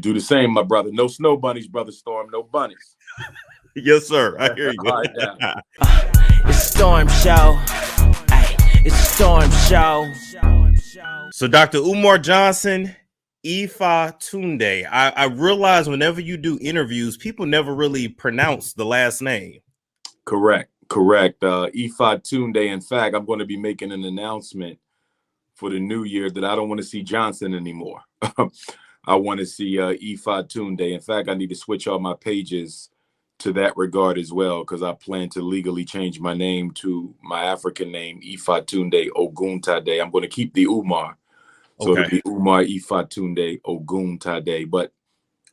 do the same, my brother. No snow bunnies, brother Storm. No bunnies. Yes, sir. I hear you. All right, now. It's Storm Show. Ay, it's Storm Show. So, Dr. Umar Johnson, Efatunde. I realize whenever you do interviews, people never really pronounce the last name. Correct. Efatunde. In fact, I'm going to be making an announcement for the new year that I don't want to see Johnson anymore. I want to see Efatunde. In fact, I need to switch all my pages to that regard as well, because I plan to legally change my name to my African name, Efatunde Oguntade. I'm going to keep the Umar. So it'll be Umar Efatunde Oguntade. But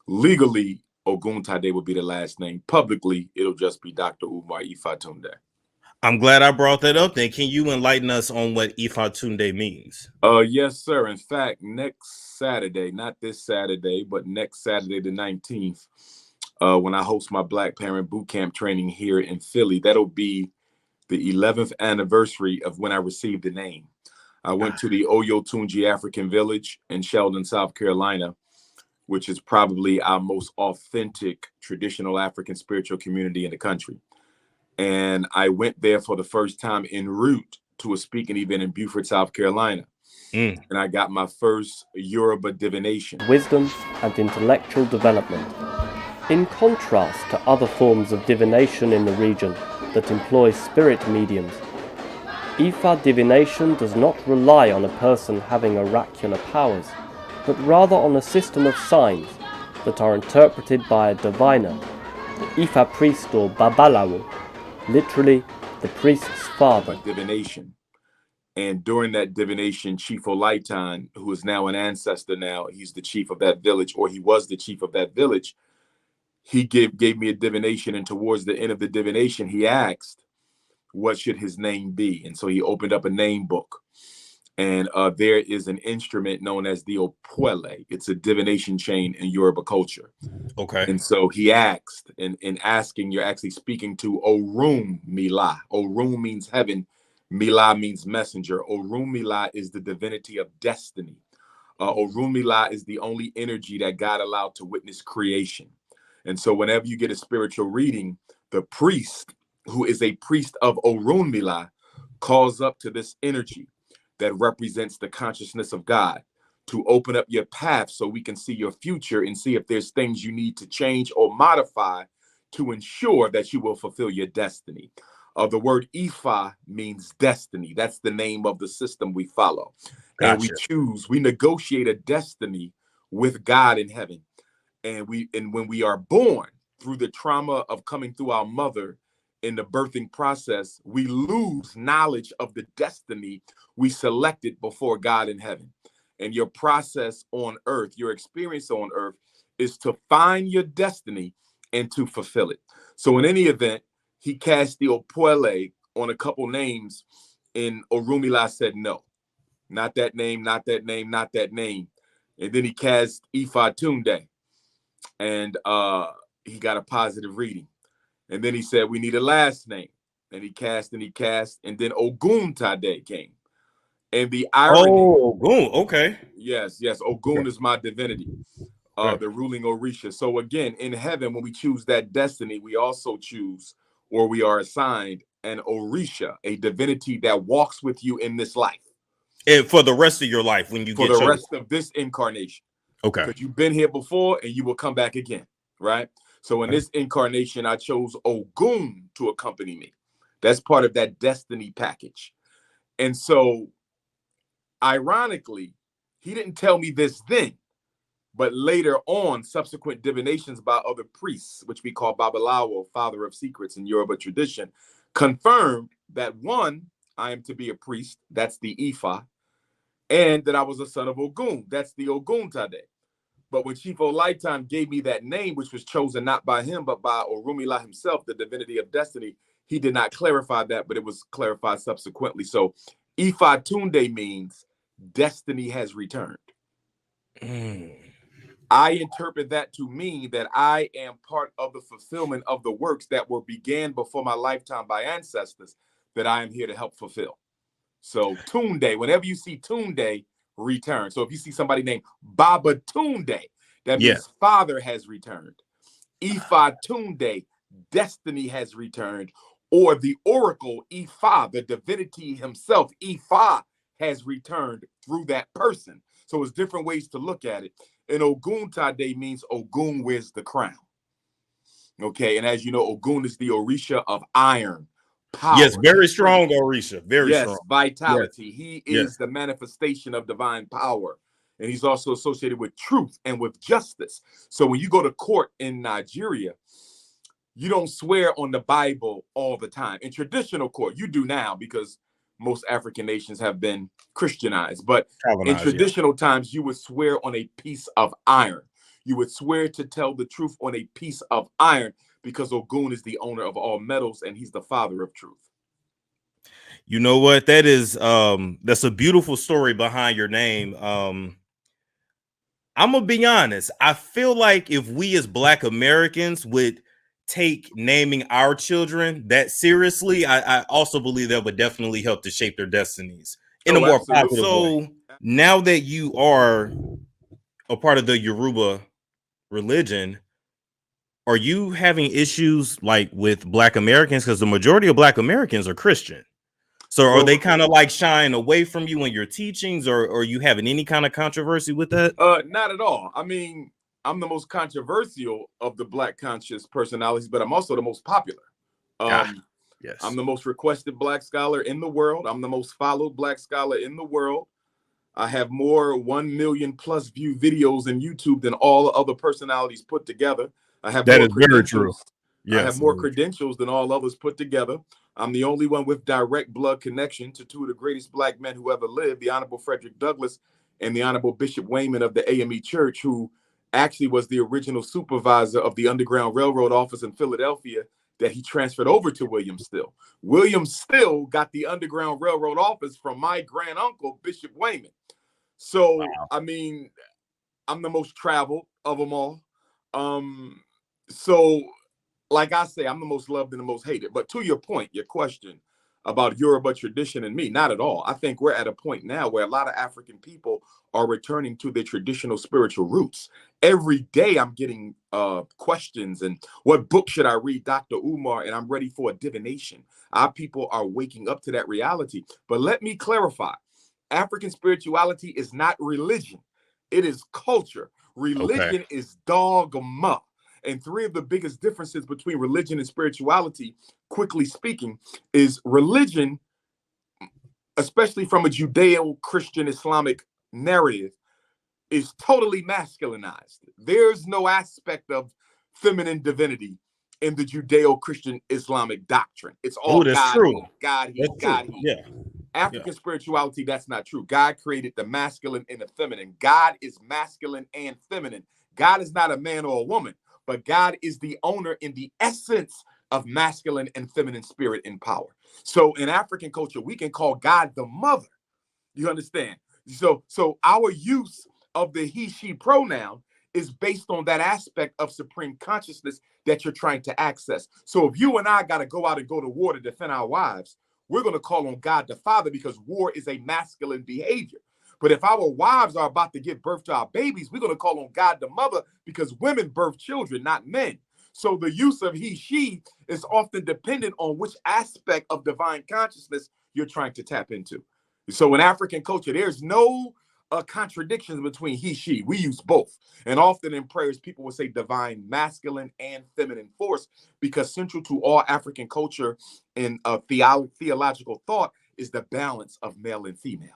legally, Oguntade will be the last name. Publicly, it'll just be Dr. Umar Efatunde. I'm glad I brought that up. Then can you enlighten us on what Efatunde means? Yes, sir. In fact, next Saturday, not this Saturday, but next Saturday, the 19th, when I host my Black Parent Boot Camp training here in Philly, that'll be the 11th anniversary of when I received the name. I went to the Oyotunji African Village in Sheldon, South Carolina, which is probably our most authentic traditional African spiritual community in the country. And I went there for the first time en route to a speaking event in Beaufort, South Carolina. And I got my first Yoruba divination. Wisdom and intellectual development. In contrast to other forms of divination in the region that employ spirit mediums, Ifa divination does not rely on a person having oracular powers, but rather on a system of signs that are interpreted by a diviner, the Ifa priest or Babalawo, literally the priest's father. Divination. And during that divination, Chief Olaitan, who is now an ancestor now, he's the chief of that village, or he was the chief of that village, he gave me a divination, and towards the end of the divination, he asked, what should his name be? And so he opened up a name book. And there is an instrument known as the Opwele. It's a divination chain in Yoruba culture. Okay. And so he asked, in asking, you're actually speaking to Orun Mila. Orun means heaven. Mila means messenger. Orun Mila is the divinity of destiny. Orun Mila is the only energy that God allowed to witness creation. And so whenever you get a spiritual reading, the priest, who is a priest of Orun Mila, calls up to this energy that represents the consciousness of God to open up your path so we can see your future and see if there's things you need to change or modify to ensure that you will fulfill your destiny. The word Ifa means destiny. That's the name of the system we follow. Gotcha. And we negotiate a destiny with God in heaven. And when we are born, through the trauma of coming through our mother in the birthing process, we lose knowledge of the destiny we selected before God in heaven. And your process on earth, your experience on earth, is to find your destiny and to fulfill it. So in any event, he cast the Opwele on a couple names, and Orumila said, no, not that name, not that name, not that name. And then he cast Efatunde, and he got a positive reading. And then he said, we need a last name. And he cast, and then Oguntade came. And the irony. Oh, Ogun, okay. Yes, Ogun is my divinity, the ruling Orisha. So again, in heaven, when we choose that destiny, we also choose, or we are assigned, an Orisha, a divinity that walks with you in this life. And for the rest of your life, when you get chosen. For the rest of this incarnation. Okay. Because you've been here before and you will come back again, right? So in this incarnation, I chose Ogun to accompany me. That's part of that destiny package. And so, ironically, he didn't tell me this then, but later on, subsequent divinations by other priests, which we call Babalawo, father of secrets in Yoruba tradition, confirmed that one, I am to be a priest, that's the Ifa, and that I was a son of Ogun, that's the Oguntade. But when Chief Olaitan gave me that name, which was chosen not by him, but by Orumila himself, the divinity of destiny, he did not clarify that, but it was clarified subsequently. So Efatunde means destiny has returned. I interpret that to mean that I am part of the fulfillment of the works that were began before my lifetime by ancestors that I am here to help fulfill. So Tunde, whenever you see Tunde, return. So if you see somebody named Baba Tunde, That Yeah. means Father has returned. Efatunde, destiny has returned. Or the oracle, Ifa, the divinity himself, Ifa, has returned through that person. So it's different ways to look at it. And Oguntade means Ogun wears the crown. Okay, and as you know, Ogun is the Orisha of iron, power. Yes, very strong, Orisha. Very strong. Vitality. He Yes. is the manifestation of divine power. And he's also associated with truth and with justice. So when you go to court in Nigeria, you don't swear on the Bible all the time. In traditional court, you do now because most African nations have been Christianized. But in traditional times, you would swear on a piece of iron. You would swear to tell the truth on a piece of iron because Ogun is the owner of all metals and he's the father of truth. You know what? That is that's a beautiful story behind your name. I'm gonna be honest. I feel like if we as Black Americans would take naming our children that seriously, I also believe that would definitely help to shape their destinies in a more positive way. So now that you are a part of the Yoruba religion, are you having issues like with Black Americans? Because the majority of Black Americans are Christian. So are they kind of like shying away from you in your teachings, or are you having any kind of controversy with that? Not at all. I mean, I'm the most controversial of the Black conscious personalities, but I'm also the most popular. Yes. I'm the most requested Black scholar in the world. I'm the most followed Black scholar in the world. I have more 1 million plus view videos in YouTube than all other personalities put together. I have that more is very true. Yes, I have more credentials than all others put together. I'm the only one with direct blood connection to two of the greatest Black men who ever lived, the Honorable Frederick Douglass and the Honorable Bishop Wayman of the AME Church, who actually was the original supervisor of the Underground Railroad office in Philadelphia that he transferred over to William Still. William Still got the Underground Railroad office from my granduncle, Bishop Wayman. So, wow. I mean, I'm the most traveled of them all. So, like I say, I'm the most loved and the most hated. But to your point, your question about Yoruba tradition and me, not at all. I think we're at a point now where a lot of African people are returning to their traditional spiritual roots. Every day I'm getting questions and what book should I read, Dr. Umar, and I'm ready for a divination. Our people are waking up to that reality. But let me clarify. African spirituality is not religion. It is culture. Religion is dogma. And three of the biggest differences between religion and spirituality, quickly speaking, is religion, especially from a Judeo-Christian Islamic narrative, is totally masculinized. There's no aspect of feminine divinity in the Judeo-Christian Islamic doctrine. It's all God, God, he, God, he. Yeah. African spirituality, that's not true. God created the masculine and the feminine. God is masculine and feminine. God is not a man or a woman, but God is the owner in the essence of masculine and feminine spirit and power. So in African culture, we can call God the mother. You understand? So our use of the he, she pronoun is based on that aspect of supreme consciousness that you're trying to access. So if you and I got to go out and go to war to defend our wives, we're going to call on God the Father because war is a masculine behavior. But if our wives are about to give birth to our babies, we're going to call on God the Mother because women birth children, not men. So the use of he, she is often dependent on which aspect of divine consciousness you're trying to tap into. So in African culture, there's no contradictions between he, she. We use both. And often in prayers, people will say divine masculine and feminine force because central to all African culture and theological thought is the balance of male and female.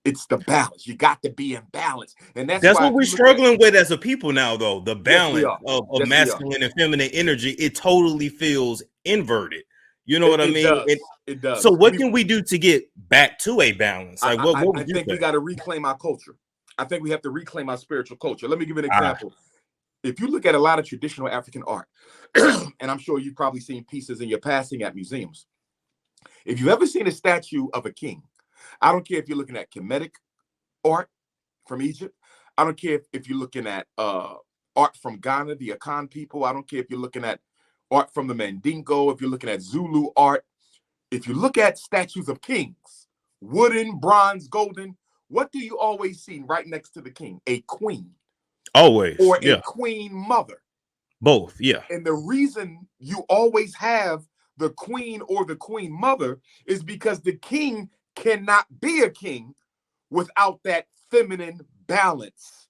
It's the balance. You got to be in balance. And that's what we're struggling with as a people now, though. The balance of masculine and feminine energy, it totally feels inverted. You know what I mean? It does. So what can we do to get back to a balance? Like, what I think we got to reclaim our culture. I think we have to reclaim our spiritual culture. Let me give you an example. If you look at a lot of traditional African art, and I'm sure you've probably seen pieces in your passing at museums. If you've ever seen a statue of a king, I don't care if you're looking at Kemetic art from Egypt. I don't care if you're looking at art from Ghana, the Akan people. I don't care if you're looking at art from the Mandingo, if you're looking at Zulu art. If you look at statues of kings, wooden, bronze, golden, what do you always see right next to the king? A queen. Always. or a Yeah. queen mother. Both. Yeah. And the reason you always have the queen or the queen mother is because the king cannot be a king without that feminine balance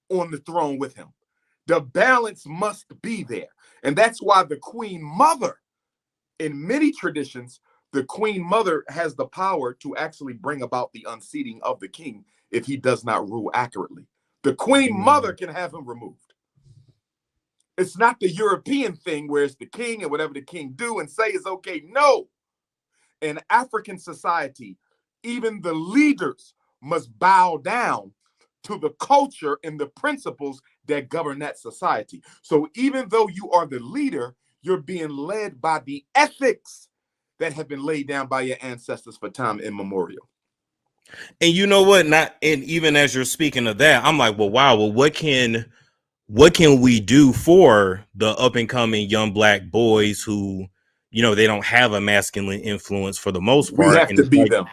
on the throne with him. The balance must be there. And that's why the queen mother, in many traditions, the queen mother has the power to actually bring about the unseating of the king if he does not rule accurately. The queen mother can have him removed. It's not the European thing where it's the king and whatever the king do and say is okay. No. In African society, even the leaders must bow down to the culture and the principles that govern that society. So even though you are the leader, you're being led by the ethics that have been laid down by your ancestors for time immemorial. And you know what? And even as you're speaking of that, I'm like, well, wow. Well, what can we do for the up and coming young black boys who, they don't have a masculine influence for the most We part? have And to it's be like, them.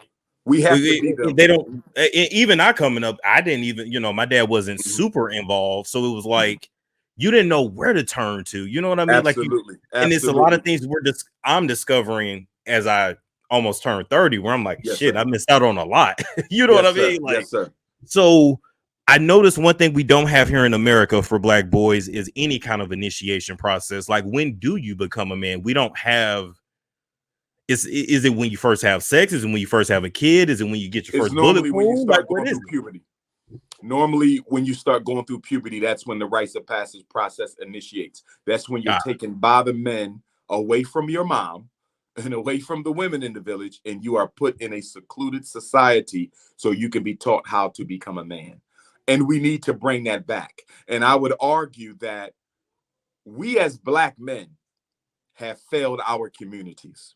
We have to be them. they don't. Even I coming up, I didn't even, my dad wasn't super involved, so it was like you didn't know where to turn to. You know what I mean? Absolutely. And it's a lot of things I'm discovering as I almost turned 30, where I'm like, Yes, shit, sir. I missed out on a lot. You know Yes, what I sir. mean? Like, yes, sir. So I noticed one thing we don't have here in America for black boys is any kind of initiation process. Like, when do you become a man? We don't have. Is it when you first have sex? Is it when you first have a kid? Is it when you get your It's first bullet normally when you wound? start Like, what going is through it? puberty. Normally, when you start going through puberty, that's when the rites of passage process initiates. That's when you're taken by the men away from your mom and away from the women in the village, and you are put in a secluded society so you can be taught how to become a man. And we need to bring that back. And I would argue that we as black men have failed our communities.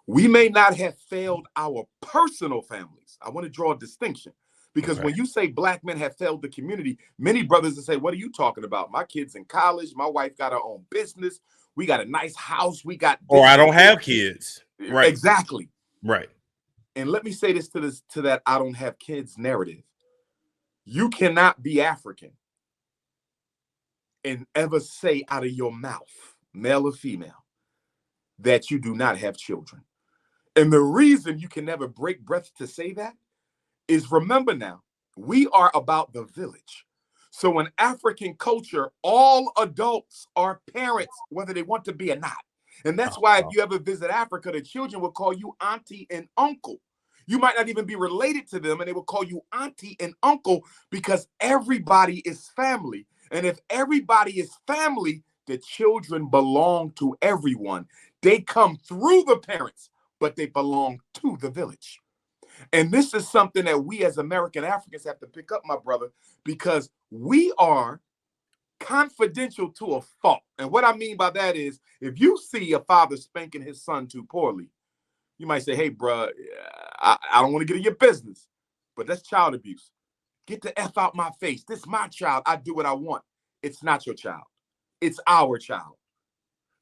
We may not have failed our personal families. I want to draw a distinction because when you say black men have failed the community, many brothers will say, what are you talking about? My kid's in college. My wife got her own business. We got a nice house. We got Or I don't have kids. Right. Exactly. Right. And let me say this to that I don't have kids narrative. You cannot be African and ever say out of your mouth, male or female, that you do not have children. And the reason you can never break breath to say that is, remember now, we are about the village. So in African culture, all adults are parents, whether they want to be or not. And that's why if you ever visit Africa, the children will call you auntie and uncle. You might not even be related to them, and they will call you auntie and uncle because everybody is family. And if everybody is family, the children belong to everyone. They come through the parents, but they belong to the village. And this is something that we as American Africans have to pick up, my brother, because we are confidential to a fault. And what I mean by that is, if you see a father spanking his son too poorly, you might say, hey, bro, I don't want to get in your business, but that's child abuse. Get the F out my face. This is my child. I do what I want. It's not your child. It's our child.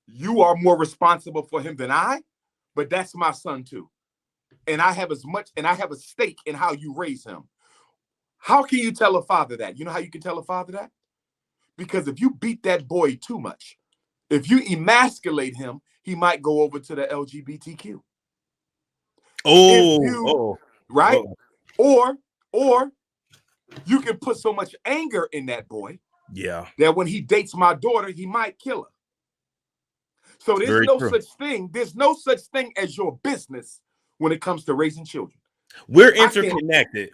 You are more responsible for him than I, but that's my son too. And I have a stake in how you raise him. How can you tell a father that? You know how you can tell a father that? Because if you beat that boy too much, if you emasculate him, he might go over to the LGBTQ. Right? Or you can put so much anger in that boy, that when he dates my daughter, he might kill her. So there's no such thing as your business when it comes to raising children. We're interconnected.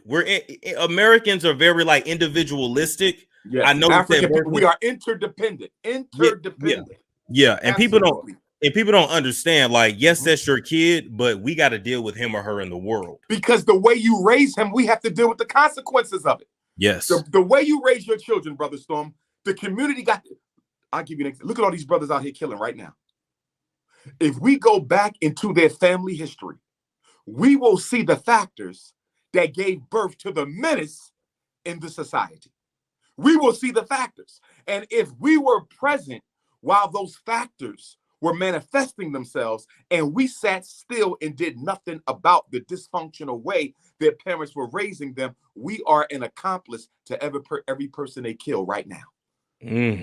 Americans are very individualistic. Yes. I know African people, we are interdependent. Yeah. And people don't understand. Yes, that's your kid, but we got to deal with him or her in the world. Because the way you raise him, we have to deal with the consequences of it. Yes. The way you raise your children, Brother Storm, the community I'll give you an example. Look at all these brothers out here killing right now. If we go back into their family history, we will see the factors that gave birth to the menace in the society. We will see the factors. And if we were present while those factors were manifesting themselves, and we sat still and did nothing about the dysfunctional way their parents were raising them, we are an accomplice to every person they kill right now.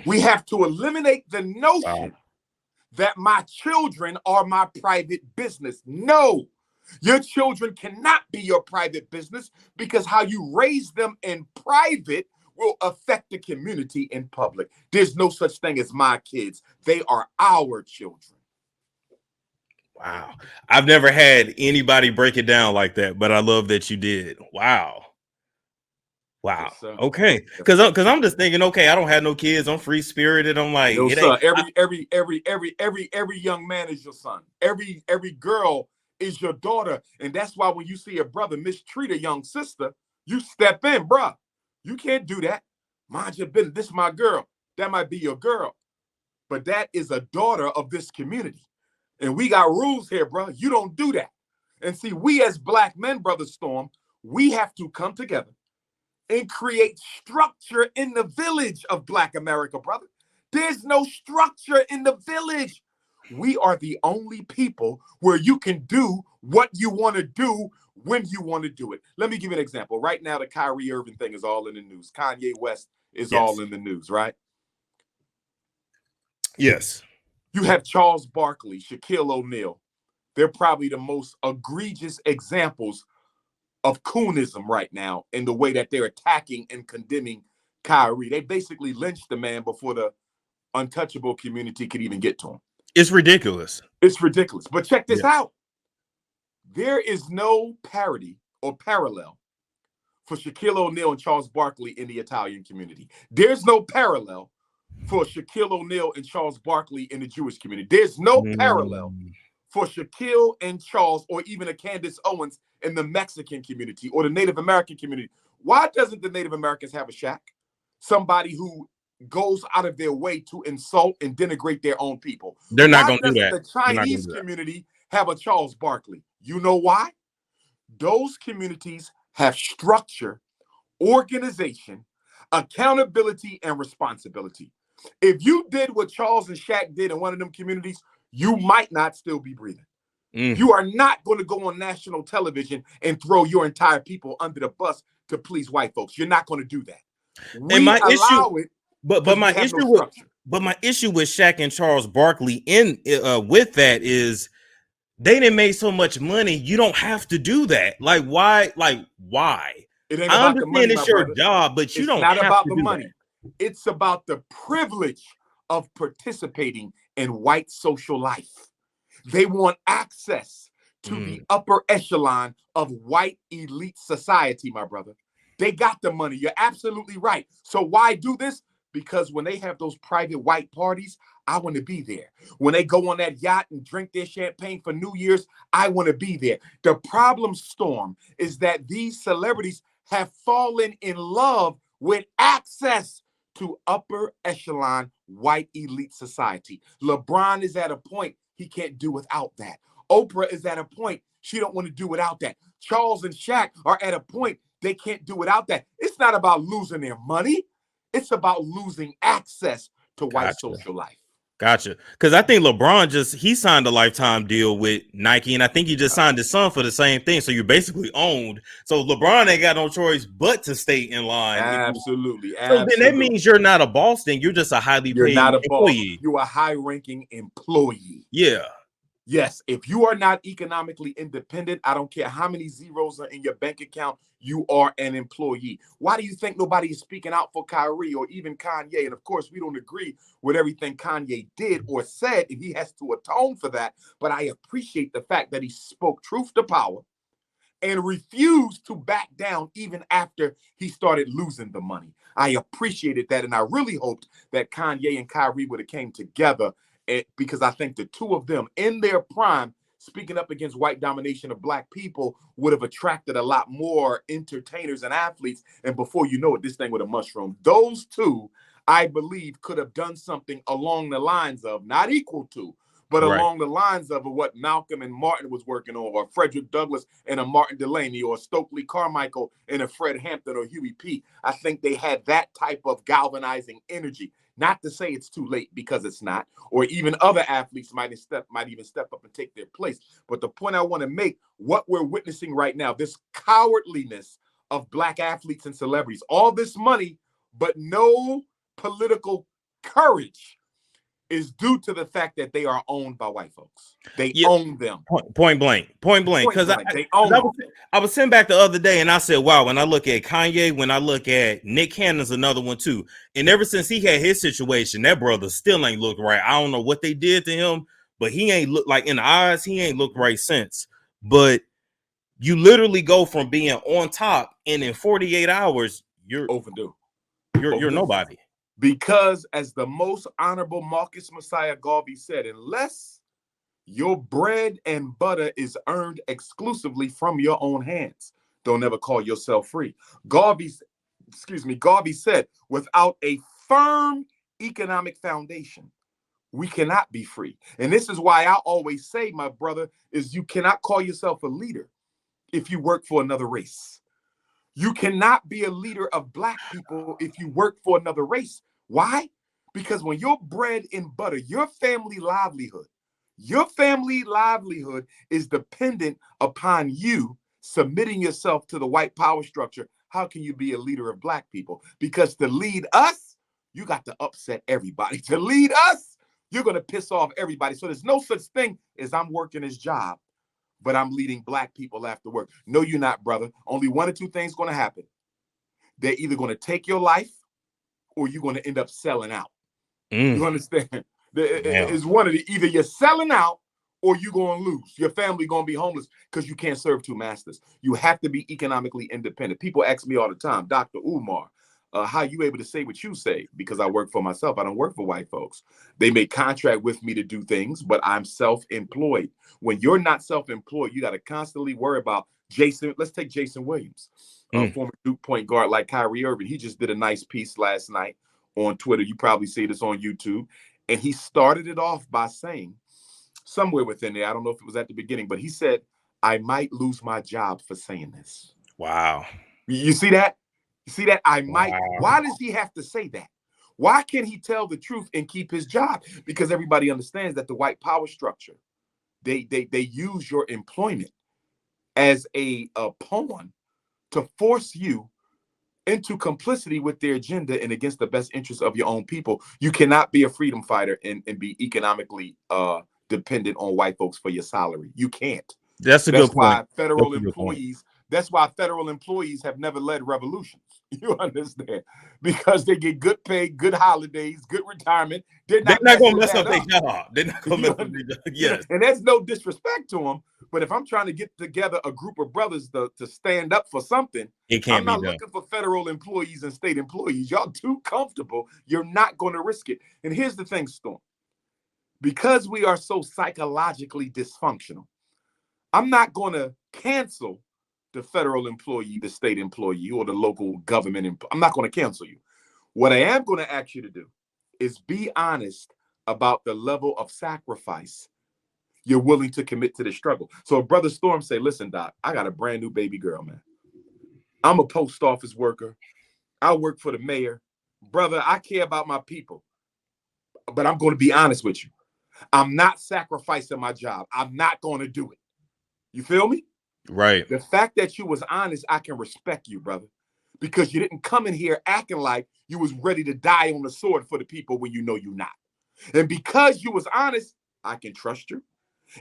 We have to eliminate the notion that my children are my private business. No, your children cannot be your private business, because how you raise them in private will affect the community in public. There's no such thing as my kids. They are our children. Wow. I've never had anybody break it down like that, but I love that you did. Wow. Wow. Yes, okay. Because I'm just thinking, okay, I don't have no kids. I'm free spirited. I'm like, no, sir. Every young man is your son. Every girl is your daughter. And that's why when you see a brother mistreat a young sister, you step in, bruh. You can't do that. Mind your business. This is my girl. That might be your girl, but that is a daughter of this community. And we got rules here, bro. You don't do that. And see, we as black men, Brother Storm, we have to come together and create structure in the village of Black America, brother. There's no structure in the village. We are the only people where you can do what you want to do when you want to do it. Let me give you an example. Right now, the Kyrie Irving thing is all in the news. Kanye West is all in the news, right? Yes. You have Charles Barkley, Shaquille O'Neal. They're probably the most egregious examples of coonism right now in the way that they're attacking and condemning Kyrie. They basically lynched the man before the untouchable community could even get to him. It's ridiculous. It's ridiculous. But check this out. There is no parity or parallel for Shaquille O'Neal and Charles Barkley in the Italian community. There's no parallel for Shaquille O'Neal and Charles Barkley in the Jewish community. There's no parallel for Shaquille and Charles, or even a Candace Owens in the Mexican community or the Native American community. Why doesn't the Native Americans have a Shaq? Somebody who goes out of their way to insult and denigrate their own people. They're not going to do that. The Chinese community have a Charles Barkley. You know why? Those communities have structure, organization, accountability, and responsibility. If you did what Charles and Shaq did in one of them communities, you might not still be breathing. You are not going to go on national television and throw your entire people under the bus to please white folks. You're not going to do that. And my issue with Shaq and Charles Barkley with that is they didn't make so much money. You don't have to do that. Like why? It ain't I about the money, understand it's your job, but you don't. It's not have about to the do money. That. It's about the privilege of participating in white social life. They want access to the upper echelon of white elite society, my brother. They got the money. You're absolutely right. So why do this? Because when they have those private white parties, I want to be there. When they go on that yacht and drink their champagne for New Year's, I want to be there. The problem, Storm, is that these celebrities have fallen in love with access to upper echelon white elite society. LeBron is at a point he can't do without that. Oprah is at a point she don't want to do without that. Charles and Shaq are at a point they can't do without that. It's not about losing their money. It's about losing access to white social life. Gotcha. Because I think LeBron he signed a lifetime deal with Nike, and I think he just signed his son for the same thing. So you're basically owned. So LeBron ain't got no choice but to stay in line. Absolutely. So then that means you're not a boss, then you're just a highly paid employee. You're a high-ranking employee. Yeah. Yes, if you are not economically independent, I don't care how many zeros are in your bank account, you are an employee. Why do you think nobody is speaking out for Kyrie or even Kanye? And of course, we don't agree with everything Kanye did or said, and he has to atone for that. But I appreciate the fact that he spoke truth to power and refused to back down even after he started losing the money. I appreciated that, and I really hoped that Kanye and Kyrie would have came together, because I think the two of them in their prime, speaking up against white domination of black people, would have attracted a lot more entertainers and athletes. And before you know it, this thing would have mushroomed. Those two, I believe, could have done something along the lines of, not equal to, but along the lines of what Malcolm and Martin was working on, or Frederick Douglass and a Martin Delaney, or Stokely Carmichael and a Fred Hampton or Huey P. I think they had that type of galvanizing energy. Not to say it's too late, because it's not, or even other athletes might even step up and take their place. But the point I want to make, what we're witnessing right now, this cowardliness of Black athletes and celebrities, all this money, but no political courage, is due to the fact that they are owned by white folks. They own them. Point blank. Because they own them. I was sitting back the other day and I said, wow, when I look at Kanye, when I look at Nick Cannon's another one too. And ever since he had his situation, that brother still ain't looked right. I don't know what they did to him, but he ain't looked like, in the eyes, he ain't looked right since. But you literally go from being on top, and in 48 hours, you're overdue. You're nobody. Because as the most honorable Marcus Messiah Garvey said, unless your bread and butter is earned exclusively from your own hands, don't ever call yourself free. Garvey said, without a firm economic foundation, we cannot be free. And this is why I always say, my brother, is you cannot call yourself a leader if you work for another race. You cannot be a leader of Black people if you work for another race. Why? Because when your bread and butter, your family livelihood is dependent upon you submitting yourself to the white power structure, how can you be a leader of Black people? Because to lead us, you got to upset everybody. To lead us, you're going to piss off everybody. So there's no such thing as I'm working this job, but I'm leading Black people after work. No, you're not, brother. Only one or two things going to happen. They're either going to take your life, or you're going to end up selling out. You understand? It's one of the, either you're selling out or you're going to lose. Your family going to be homeless because you can't serve two masters. You have to be economically independent. People ask me all the time, Dr. Umar, how you able to say what you say? Because I work for myself. I don't work for white folks. They may contract with me to do things, but I'm self-employed. When you're not self-employed, you got to constantly worry about Jason. Let's take Jason Williams. Former Duke point guard like Kyrie Irving. He just did a nice piece last night on Twitter. You probably see this on YouTube. And he started it off by saying, somewhere within there, I don't know if it was at the beginning, but he said, I might lose my job for saying this. Wow. You see that? You see that? I might. Wow. Why does he have to say that? Why can't he tell the truth and keep his job? Because everybody understands that the white power structure, they use your employment as a pawn to force you into complicity with their agenda and against the best interests of your own people. You cannot be a freedom fighter and be economically dependent on white folks for your salary. You can't. That's a good point. That's why federal employees have never led revolutions. You understand? Because they get good pay, good holidays, good retirement. They're not going to mess up their job. They're not going to mess up their job. Yes. And there's no disrespect to them. But if I'm trying to get together a group of brothers to stand up for something, I'm not looking for federal employees and state employees. Y'all too comfortable. You're not going to risk it. And here's the thing, Storm. Because we are so psychologically dysfunctional, I'm not going to cancel the federal employee, the state employee, or the local government. I'm not going to cancel you. What I am going to ask you to do is be honest about the level of sacrifice you're willing to commit to the struggle. So if Brother Storm say, listen, Doc, I got a brand new baby girl, man. I'm a post office worker. I work for the mayor. Brother, I care about my people. But I'm going to be honest with you. I'm not sacrificing my job. I'm not going to do it. You feel me? Right. The fact that you was honest, I can respect you, brother, because you didn't come in here acting like you was ready to die on the sword for the people when you know you're not. And because you was honest, I can trust you.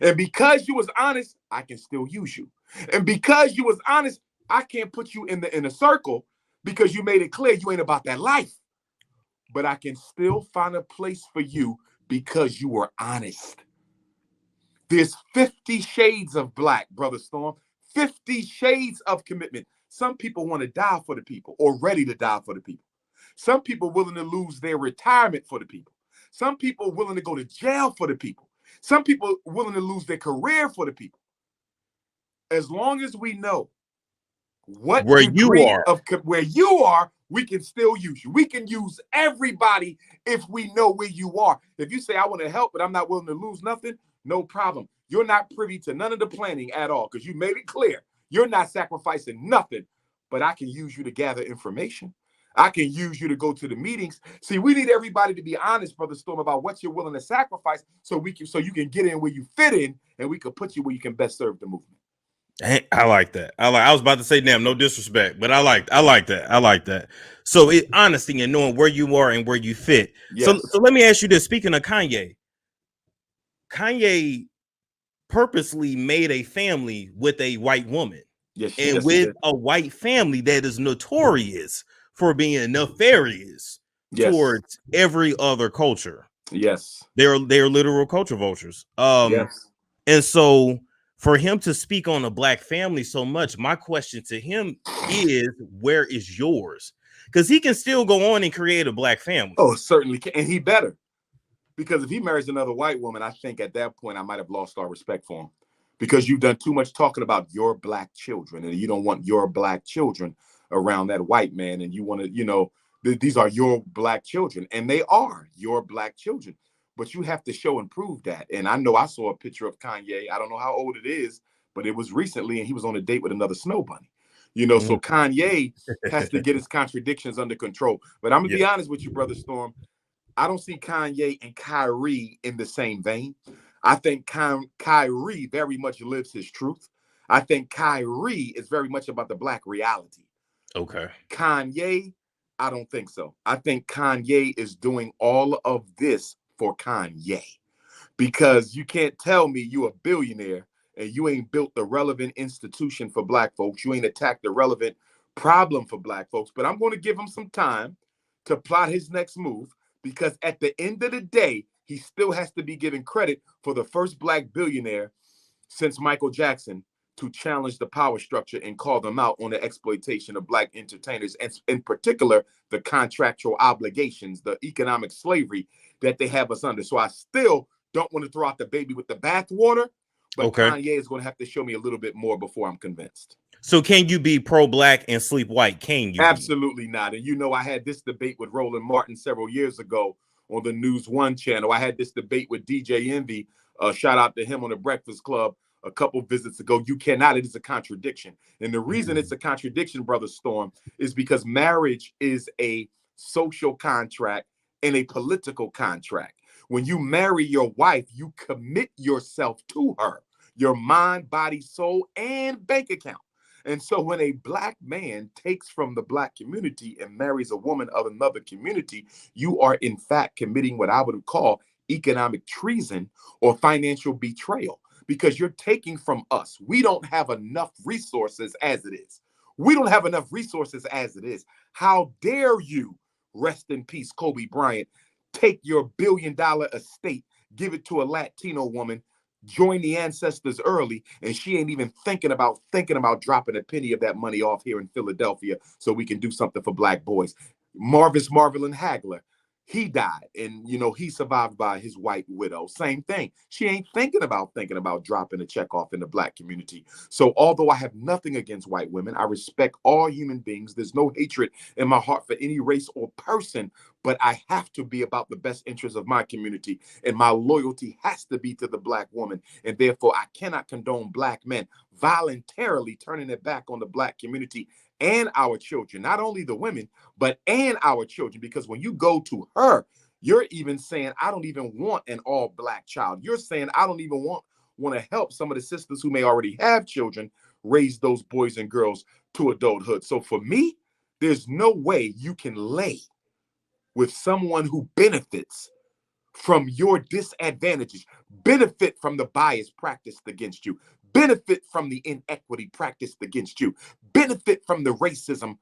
And because you was honest, I can still use you. And because you was honest, I can't put you in the circle because you made it clear you ain't about that life. But I can still find a place for you because you were honest. There's 50 shades of black, Brother Storm. 50 shades of commitment. Some people want to die for the people or ready to die for the people. Some people willing to lose their retirement for the people. Some people willing to go to jail for the people. Some people willing to lose their career for the people. As long as we know what where you are, we can still use you. We can use everybody if we know where you are. If you say, I want to help, but I'm not willing to lose nothing, no problem. You're not privy to none of the planning at all because you made it clear. You're not sacrificing nothing, but I can use you to gather information. I can use you to go to the meetings. See, we need everybody to be honest, Brother Storm, about what you're willing to sacrifice so you can get in where you fit in, and we can put you where you can best serve the movement. I like that. I was about to say, damn, no disrespect, but I like that. I like that. So honesty and knowing where you are and where you fit. Yes. So let me ask you this. Speaking of Kanye purposely made a family with a white woman. Yes, and with a white family that is notorious for being nefarious towards every other culture. Yes. They're literal culture vultures. Yes. And so for him to speak on a black family so much, my question to him is, where is yours? Because he can still go on and create a black family. Oh, certainly can. And he better. Because if he marries another white woman, I think at that point I might have lost all respect for him. Because you've done too much talking about your black children, and you don't want your black children around that white man, and you want to, these are your black children, and they are your black children, but you have to show and prove that. And I know I saw a picture of Kanye. I don't know how old it is, but it was recently, and he was on a date with another snow bunny. So Kanye has to get his contradictions under control. But I'm gonna be honest with you, Brother Storm. I don't see Kanye and Kyrie in the same vein. I think Kyrie very much lives his truth. I think Kyrie is very much about the black reality. Okay. Kanye, I don't think so. I think Kanye is doing all of this for Kanye, because you can't tell me you a billionaire and you ain't built the relevant institution for black folks. You ain't attacked the relevant problem for black folks. But I'm going to give him some time to plot his next move, because at the end of the day, he still has to be given credit for the first black billionaire since Michael Jackson to challenge the power structure and call them out on the exploitation of black entertainers, and in particular, the contractual obligations, the economic slavery that they have us under. So I still don't want to throw out the baby with the bathwater, but Kanye is going to have to show me a little bit more before I'm convinced. So can you be pro-black and sleep white? Can you? Absolutely not. And I had this debate with Roland Martin several years ago on the News One channel. I had this debate with DJ Envy. Shout out to him on the Breakfast Club a couple visits ago. You cannot. It is a contradiction. And the reason it's a contradiction, Brother Storm, is because marriage is a social contract and a political contract. When you marry your wife, you commit yourself to her, your mind, body, soul, and bank account. And so when a black man takes from the black community and marries a woman of another community, you are in fact committing what I would call economic treason or financial betrayal, because you're taking from us. We don't have enough resources as it is. We don't have enough resources as it is. How dare you, rest in peace, Kobe Bryant, take your $1 billion estate, give it to a Latino woman, join the ancestors early, and she ain't even thinking about dropping a penny of that money off here in Philadelphia so we can do something for black boys. Marvis Marvelin Hagler, he died, and he survived by his white widow. Same thing. She ain't thinking about dropping a check off in the black community. So although I have nothing against white women, I respect all human beings. There's no hatred in my heart for any race or person, but I have to be about the best interests of my community, and my loyalty has to be to the black woman. And therefore, I cannot condone black men voluntarily turning their back on the black community and our children, not only the women, but and our children. Because when you go to her, you're even saying, I don't even want an all black child. You're saying, I don't even want to help some of the sisters who may already have children raise those boys and girls to adulthood. So for me, there's no way you can lay with someone who benefits from your disadvantages, benefit from the bias practiced against you, benefit from the inequity practiced against you, benefit from the racism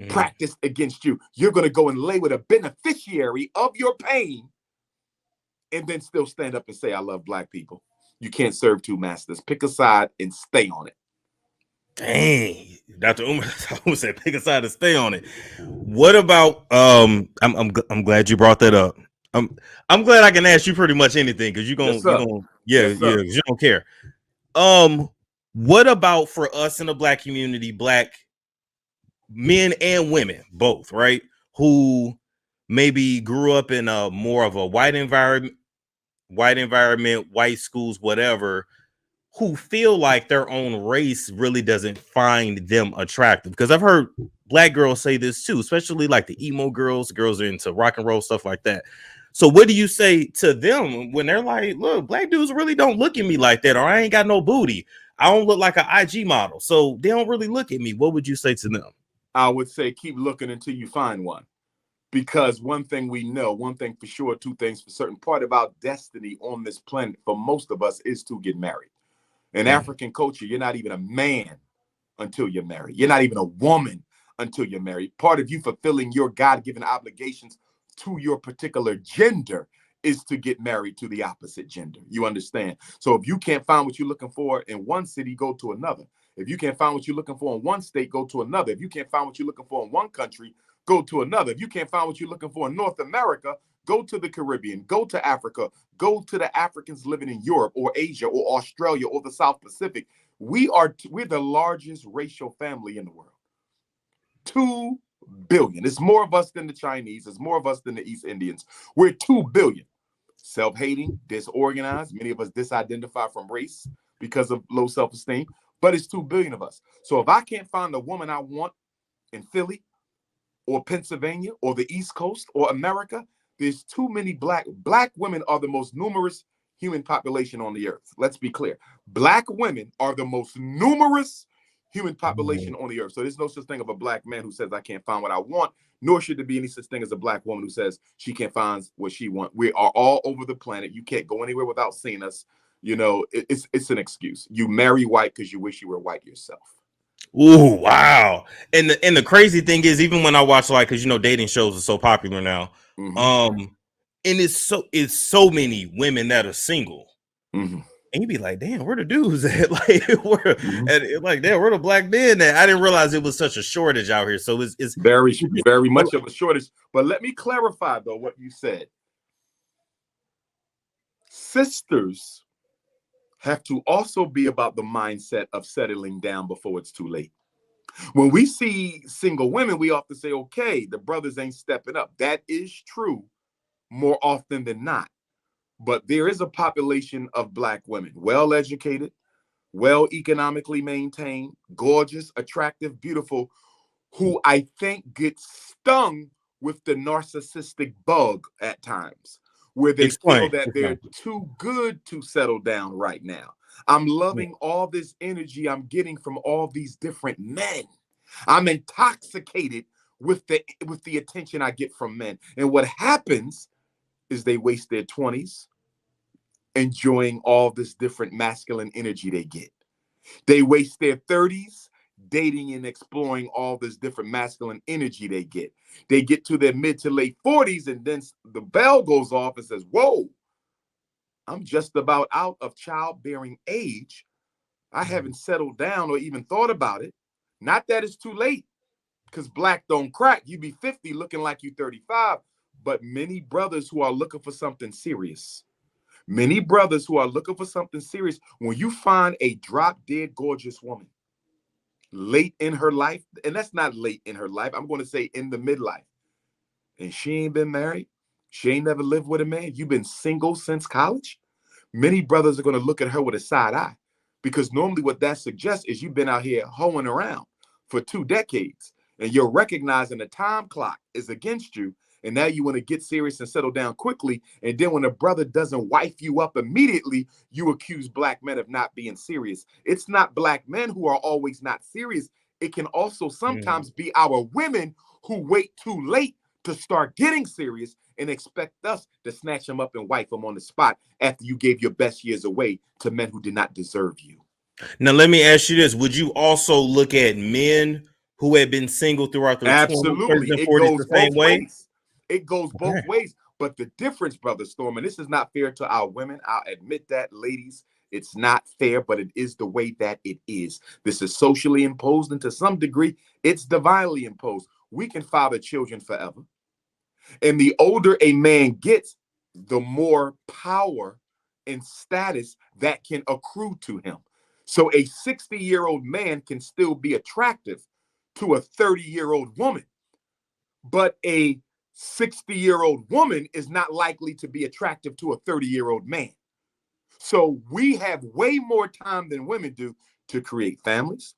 practiced against you. You're going to go and lay with a beneficiary of your pain and then still stand up and say, I love black people. You can't serve two masters. Pick a side and stay on it. Dang, Dr. Umar, I said pick a side and stay on it. What about I'm glad you brought that up. I'm glad I can ask you pretty much anything, because you don't care. What about for us in the black community, black men and women, both, right? Who maybe grew up in a more of a white environment, white schools, whatever, who feel like their own race really doesn't find them attractive. Because I've heard black girls say this too, especially like the emo girls are into rock and roll, stuff like that. So what do you say to them when they're like, look, black dudes really don't look at me like that, or I ain't got no booty, I don't look like an IG model, so they don't really look at me? What would you say to them? I would say keep looking until you find one. Because one thing we know, one thing for sure, two things for certain, part of our destiny on this planet for most of us is to get married. In African culture, you're not even a man until you're married. You're not even a woman until you're married. Part of you fulfilling your God-given obligations to your particular gender is to get married to the opposite gender. You understand? So if you can't find what you're looking for in one city, go to another. If you can't find what you're looking for in one state, go to another. If you can't find what you're looking for in one country, go to another. If you can't find what you're looking for in North America, go to the Caribbean, go to Africa, go to the Africans living in Europe or Asia or Australia or the South Pacific. We're the largest racial family in the world. 2 billion. It's more of us than the Chinese. It's more of us than the East Indians. We're 2 billion. Self-hating, disorganized. Many of us disidentify from race because of low self-esteem, but it's 2 billion of us. So if I can't find the woman I want in Philly or Pennsylvania or the East Coast or America, there's too many black women are the most numerous human population on the earth. Let's be clear. Black women are the most numerous human population on the earth. So there's no such thing of a black man who says I can't find what I want, nor should there be any such thing as a black woman who says she can't find what she wants. We are all over the planet. You can't go anywhere without seeing us. You know, it's an excuse. You marry white because you wish you were white yourself. Ooh, wow. And the crazy thing is, even when I watch, like, because you know dating shows are so popular now, and it's so many women that are single, and you be like, damn, where the dudes at? Like, where the black men at? I didn't realize it was such a shortage out here. So it's very much of a shortage. But let me clarify though what you said. Sisters have to also be about the mindset of settling down before it's too late. When we see single women, we often say, okay, the brothers ain't stepping up. That is true more often than not. But there is a population of black women, well-educated, well economically maintained, gorgeous, attractive, beautiful, who I think get stung with the narcissistic bug at times, where they feel that they're too good to settle down right now. I'm loving all this energy I'm getting from all these different men. I'm intoxicated with the attention I get from men. And what happens is they waste their 20s enjoying all this different masculine energy they get. They waste their 30s dating and exploring all this different masculine energy they get. They get to their mid to late 40s and then the bell goes off and says, whoa, I'm just about out of childbearing age. I haven't settled down or even thought about it. Not that it's too late, because black don't crack. You be 50 looking like you 35. But many brothers who are looking for something serious, when you find a drop dead gorgeous woman late in her life, and that's not late in her life, I'm going to say in the midlife, and she ain't been married, she ain't never lived with a man, you've been single since college, many brothers are going to look at her with a side eye, because normally what that suggests is you've been out here hoeing around for 2 decades, and you're recognizing the time clock is against you, and now you want to get serious and settle down quickly, and then when a brother doesn't wife you up immediately, you accuse black men of not being serious. It's not black men who are always not serious. It can also sometimes be our women who wait too late to start getting serious and expect us to snatch them up and wife them on the spot after you gave your best years away to men who did not deserve you. Now, let me ask you this. Would you also look at men who had been single throughout their 20s, 30s, and 40s the same way? It goes both ways. But the difference, Brother Storm, and this is not fair to our women, I'll admit that, ladies, it's not fair, but it is the way that it is. This is socially imposed, and to some degree, it's divinely imposed. We can father children forever. And the older a man gets, the more power and status that can accrue to him. So a 60-year-old man can still be attractive to a 30-year-old woman, but a 60-year-old woman is not likely to be attractive to a 30-year-old man. So we have way more time than women do to create families,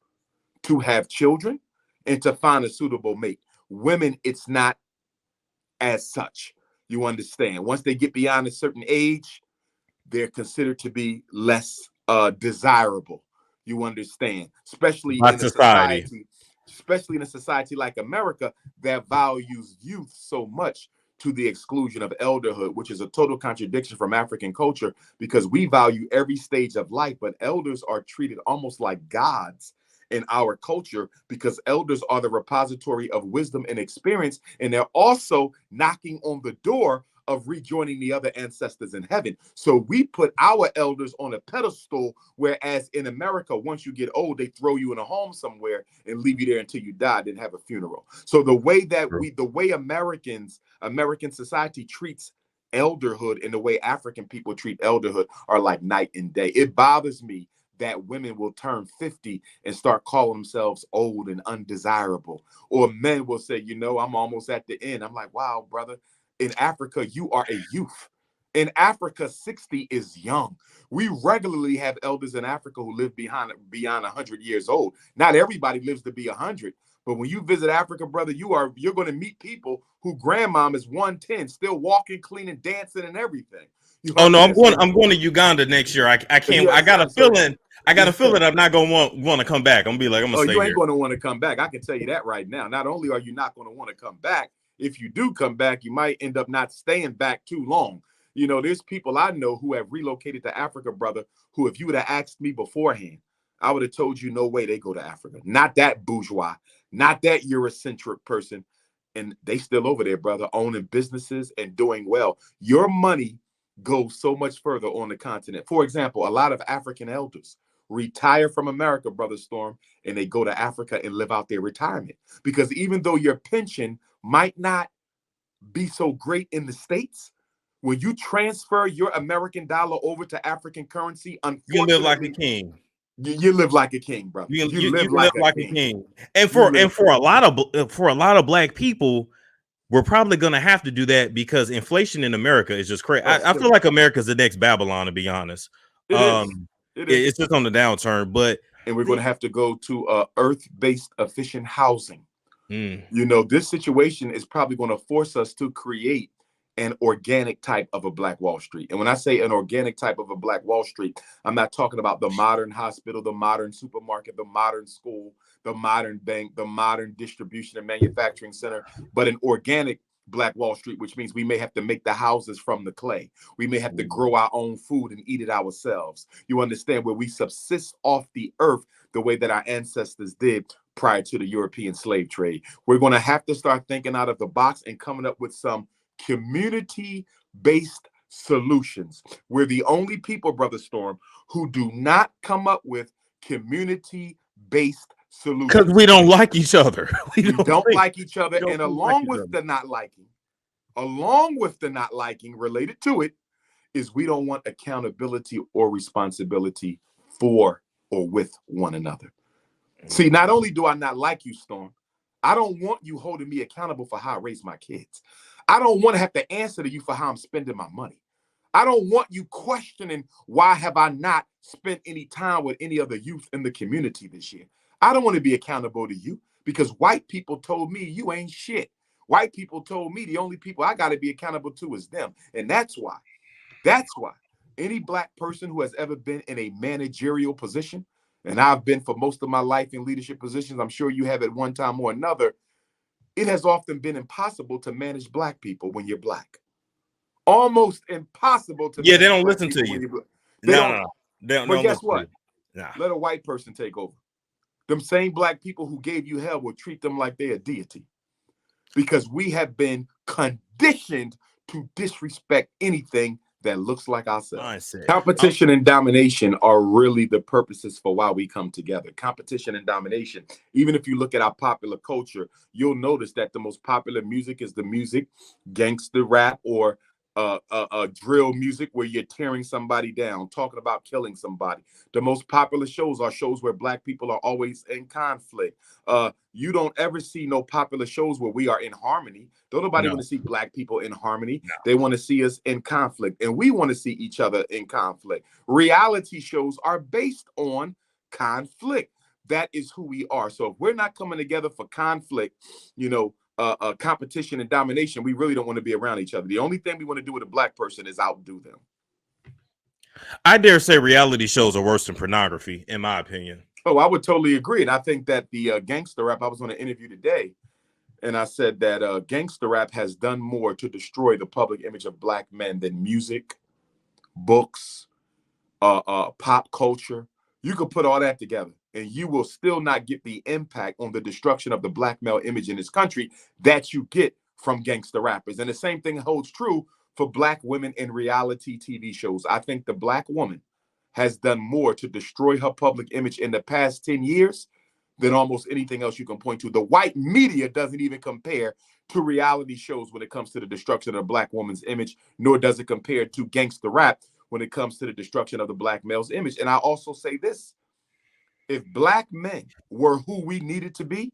to have children, and to find a suitable mate. Women, it's not as such. You understand? Once they get beyond a certain age, they're considered to be less desirable. You understand? By society. Especially in a society like America that values youth so much to the exclusion of elderhood, which is a total contradiction from African culture, because we value every stage of life, but elders are treated almost like gods in our culture, because elders are the repository of wisdom and experience, and they're also knocking on the door of rejoining the other ancestors in heaven. So we put our elders on a pedestal, whereas in America, once you get old, they throw you in a home somewhere and leave you there until you die, then have a funeral. So the way that American society treats elderhood and the way African people treat elderhood are like night and day. It bothers me that women will turn 50 and start calling themselves old and undesirable. Or men will say, you know, I'm almost at the end. I'm like, wow, brother, in Africa, you are a youth. In Africa, 60 is young. We regularly have elders in Africa who live beyond 100 years old. Not everybody lives to be 100. But when you visit Africa, brother, you're going to meet people who grandmom is 110, still walking, cleaning, dancing, and everything. Oh no, I'm going to Uganda next year. I can't. Yeah, I got a feeling. I got a feeling I'm not going to want to come back. I'm gonna be like, I'm gonna stay you ain't here. going to want to come back. I can tell you that right now. Not only are you not going to want to come back, if you do come back, you might end up not staying back too long. You know, there's people I know who have relocated to Africa, brother, who if you would have asked me beforehand, I would have told you no way they go to Africa. Not that bourgeois, not that Eurocentric person. And they still over there, brother, owning businesses and doing well. Your money goes so much further on the continent. For example, a lot of African elders retire from America, brother Storm, and they go to Africa and live out their retirement. Because even though your pension might not be so great in the States, when you transfer your American dollar over to African currency, You unfortunately, live like a king. You live like a king, brother. You live live like like a a king. king. And for a lot of black people, we're probably gonna have to do that because inflation in America is just crazy. I feel like America's the next Babylon, to be honest. It is. It's just on the downturn, but and we're going to have to go to earth-based efficient housing. You know, this situation is probably going to force us to create an organic type of a Black Wall Street. And when I say an organic type of a Black Wall Street, I'm not talking about the modern hospital, the modern supermarket, the modern school, the modern bank, the modern distribution and manufacturing center, but an organic Black Wall Street, which means we may have to make the houses from the clay. We may have to grow our own food and eat it ourselves. You understand, where we subsist off the earth the way that our ancestors did prior to the European slave trade. We're going to have to start thinking out of the box and coming up with some community-based solutions. We're the only people, Brother Storm, who do not come up with community-based solutions. Because we don't like each other. We don't like each other. And along with the not liking related to it is we don't want accountability or responsibility for or with one another. See, not only do I not like you, Storm, I don't want you holding me accountable for how I raise my kids. I don't want to have to answer to you for how I'm spending my money. I don't want you questioning why have I not spent any time with any other youth in the community this year. I don't want to be accountable to you because white people told me you ain't shit. White people told me the only people I got to be accountable to is them. And that's why any Black person who has ever been in a managerial position, and I've been for most of my life in leadership positions, I'm sure you have at one time or another, it has often been impossible to manage Black people when you're Black. Almost impossible to manage. They don't listen to you. No. But guess what? Let a white person take over. Them same Black people who gave you hell will treat them like they're a deity. Because we have been conditioned to disrespect anything that looks like ourselves. Competition and domination are really the purposes for why we come together. Competition and domination. Even if you look at our popular culture, you'll notice that the most popular music is the music, gangster rap, or drill music where you're tearing somebody down, talking about killing somebody. The most popular shows are shows where Black people are always in conflict. You don't ever see no popular shows where we are in harmony. Don't nobody want to see Black people in harmony. No. They want to see us in conflict, and we want to see each other in conflict. Reality shows are based on conflict. that is who we are. So if we're not coming together for conflict, competition and domination, we really don't want to be around each other. The only thing we want to do with a black person is outdo them. I dare say reality shows are worse than pornography, in my opinion. Oh, I would totally agree. And I think that the gangster rap, I was on an interview today, and I said that gangster rap has done more to destroy the public image of black men than music, books, pop culture. You could put all that together, and you will still not get the impact on the destruction of the black male image in this country that you get from gangster rappers. And the same thing holds true for black women in reality TV shows. I think the black woman has done more to destroy her public image in the past 10 years than almost anything else you can point to. The white media doesn't even compare to reality shows when it comes to the destruction of a black woman's image, nor does it compare to gangster rap when it comes to the destruction of the black male's image. And I also say this, if black men were who we needed to be,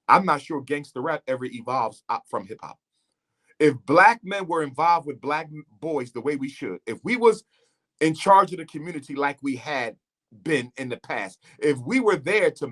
I'm not sure gangster rap ever evolves out from hip hop. If black men were involved with black boys the way we should, if we was in charge of the community like we had been in the past, if we were there to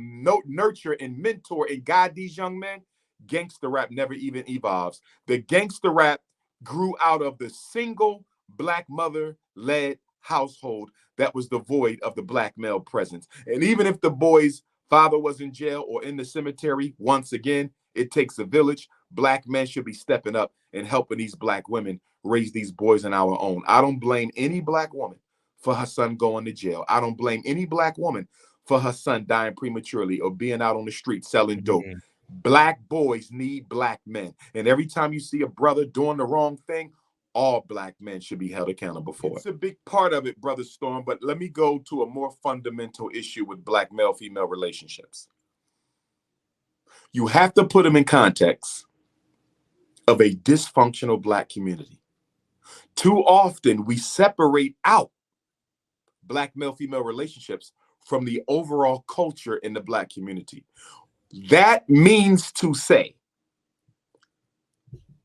nurture and mentor and guide these young men, gangster rap never even evolves. The gangster rap grew out of the single black mother-led household that was devoid of the black male presence. And even if the boy's father was in jail or in the cemetery, once again, it takes a village. Black men should be stepping up and helping these black women raise these boys on our own. I don't blame any black woman for her son going to jail. I don't blame any black woman for her son dying prematurely or being out on the street selling dope. Mm-hmm. Black boys need black men. And every time you see a brother doing the wrong thing, all black men should be held accountable for it. It's a big part of it, Brother Storm, but let me go to a more fundamental issue with black male-female relationships. You have to put them in context of a dysfunctional black community. Too often, we separate out black male-female relationships from the overall culture in the black community. That means to say,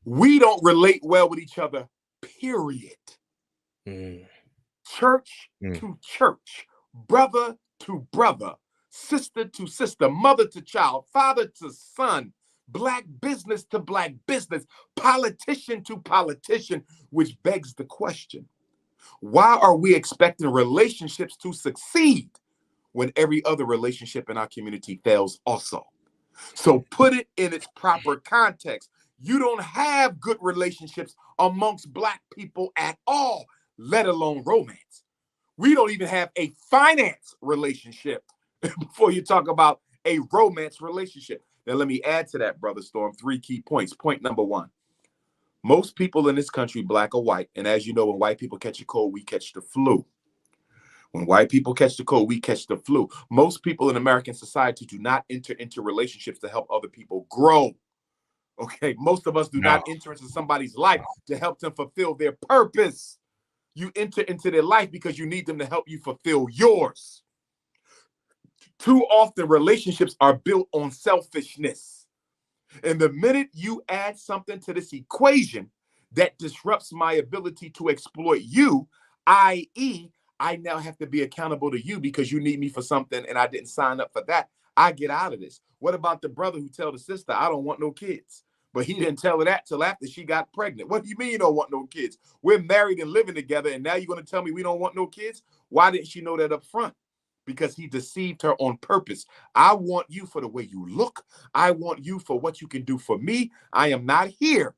we don't relate well with each other, period. Church to church, brother to brother, sister to sister, mother to child, father to son, black business to black business, politician to politician, which begs the question, why are we expecting relationships to succeed when every other relationship in our community fails also? So put it in its proper context. You don't have good relationships amongst black people at all, let alone romance. We don't even have a finance relationship before you talk about a romance relationship. Now, let me add to that, Brother Storm, 3 key points. Point number 1, most people in this country, black or white, and as you know, when white people catch a cold, we catch the flu. When white people catch the cold, we catch the flu. Most people in American society do not enter into relationships to help other people grow. Okay, most of us do not enter into somebody's life to help them fulfill their purpose. You enter into their life because you need them to help you fulfill yours. Too often, relationships are built on selfishness. And the minute you add something to this equation that disrupts my ability to exploit you, i.e., I now have to be accountable to you because you need me for something and I didn't sign up for that, I get out of this. What about the brother who tell the sister, I don't want no kids? But he didn't tell her that till after she got pregnant. What do you mean you don't want no kids? We're married and living together, and now you're going to tell me we don't want no kids? Why didn't she know that up front? Because he deceived her on purpose. I want you for the way you look. I want you for what you can do for me. I am not here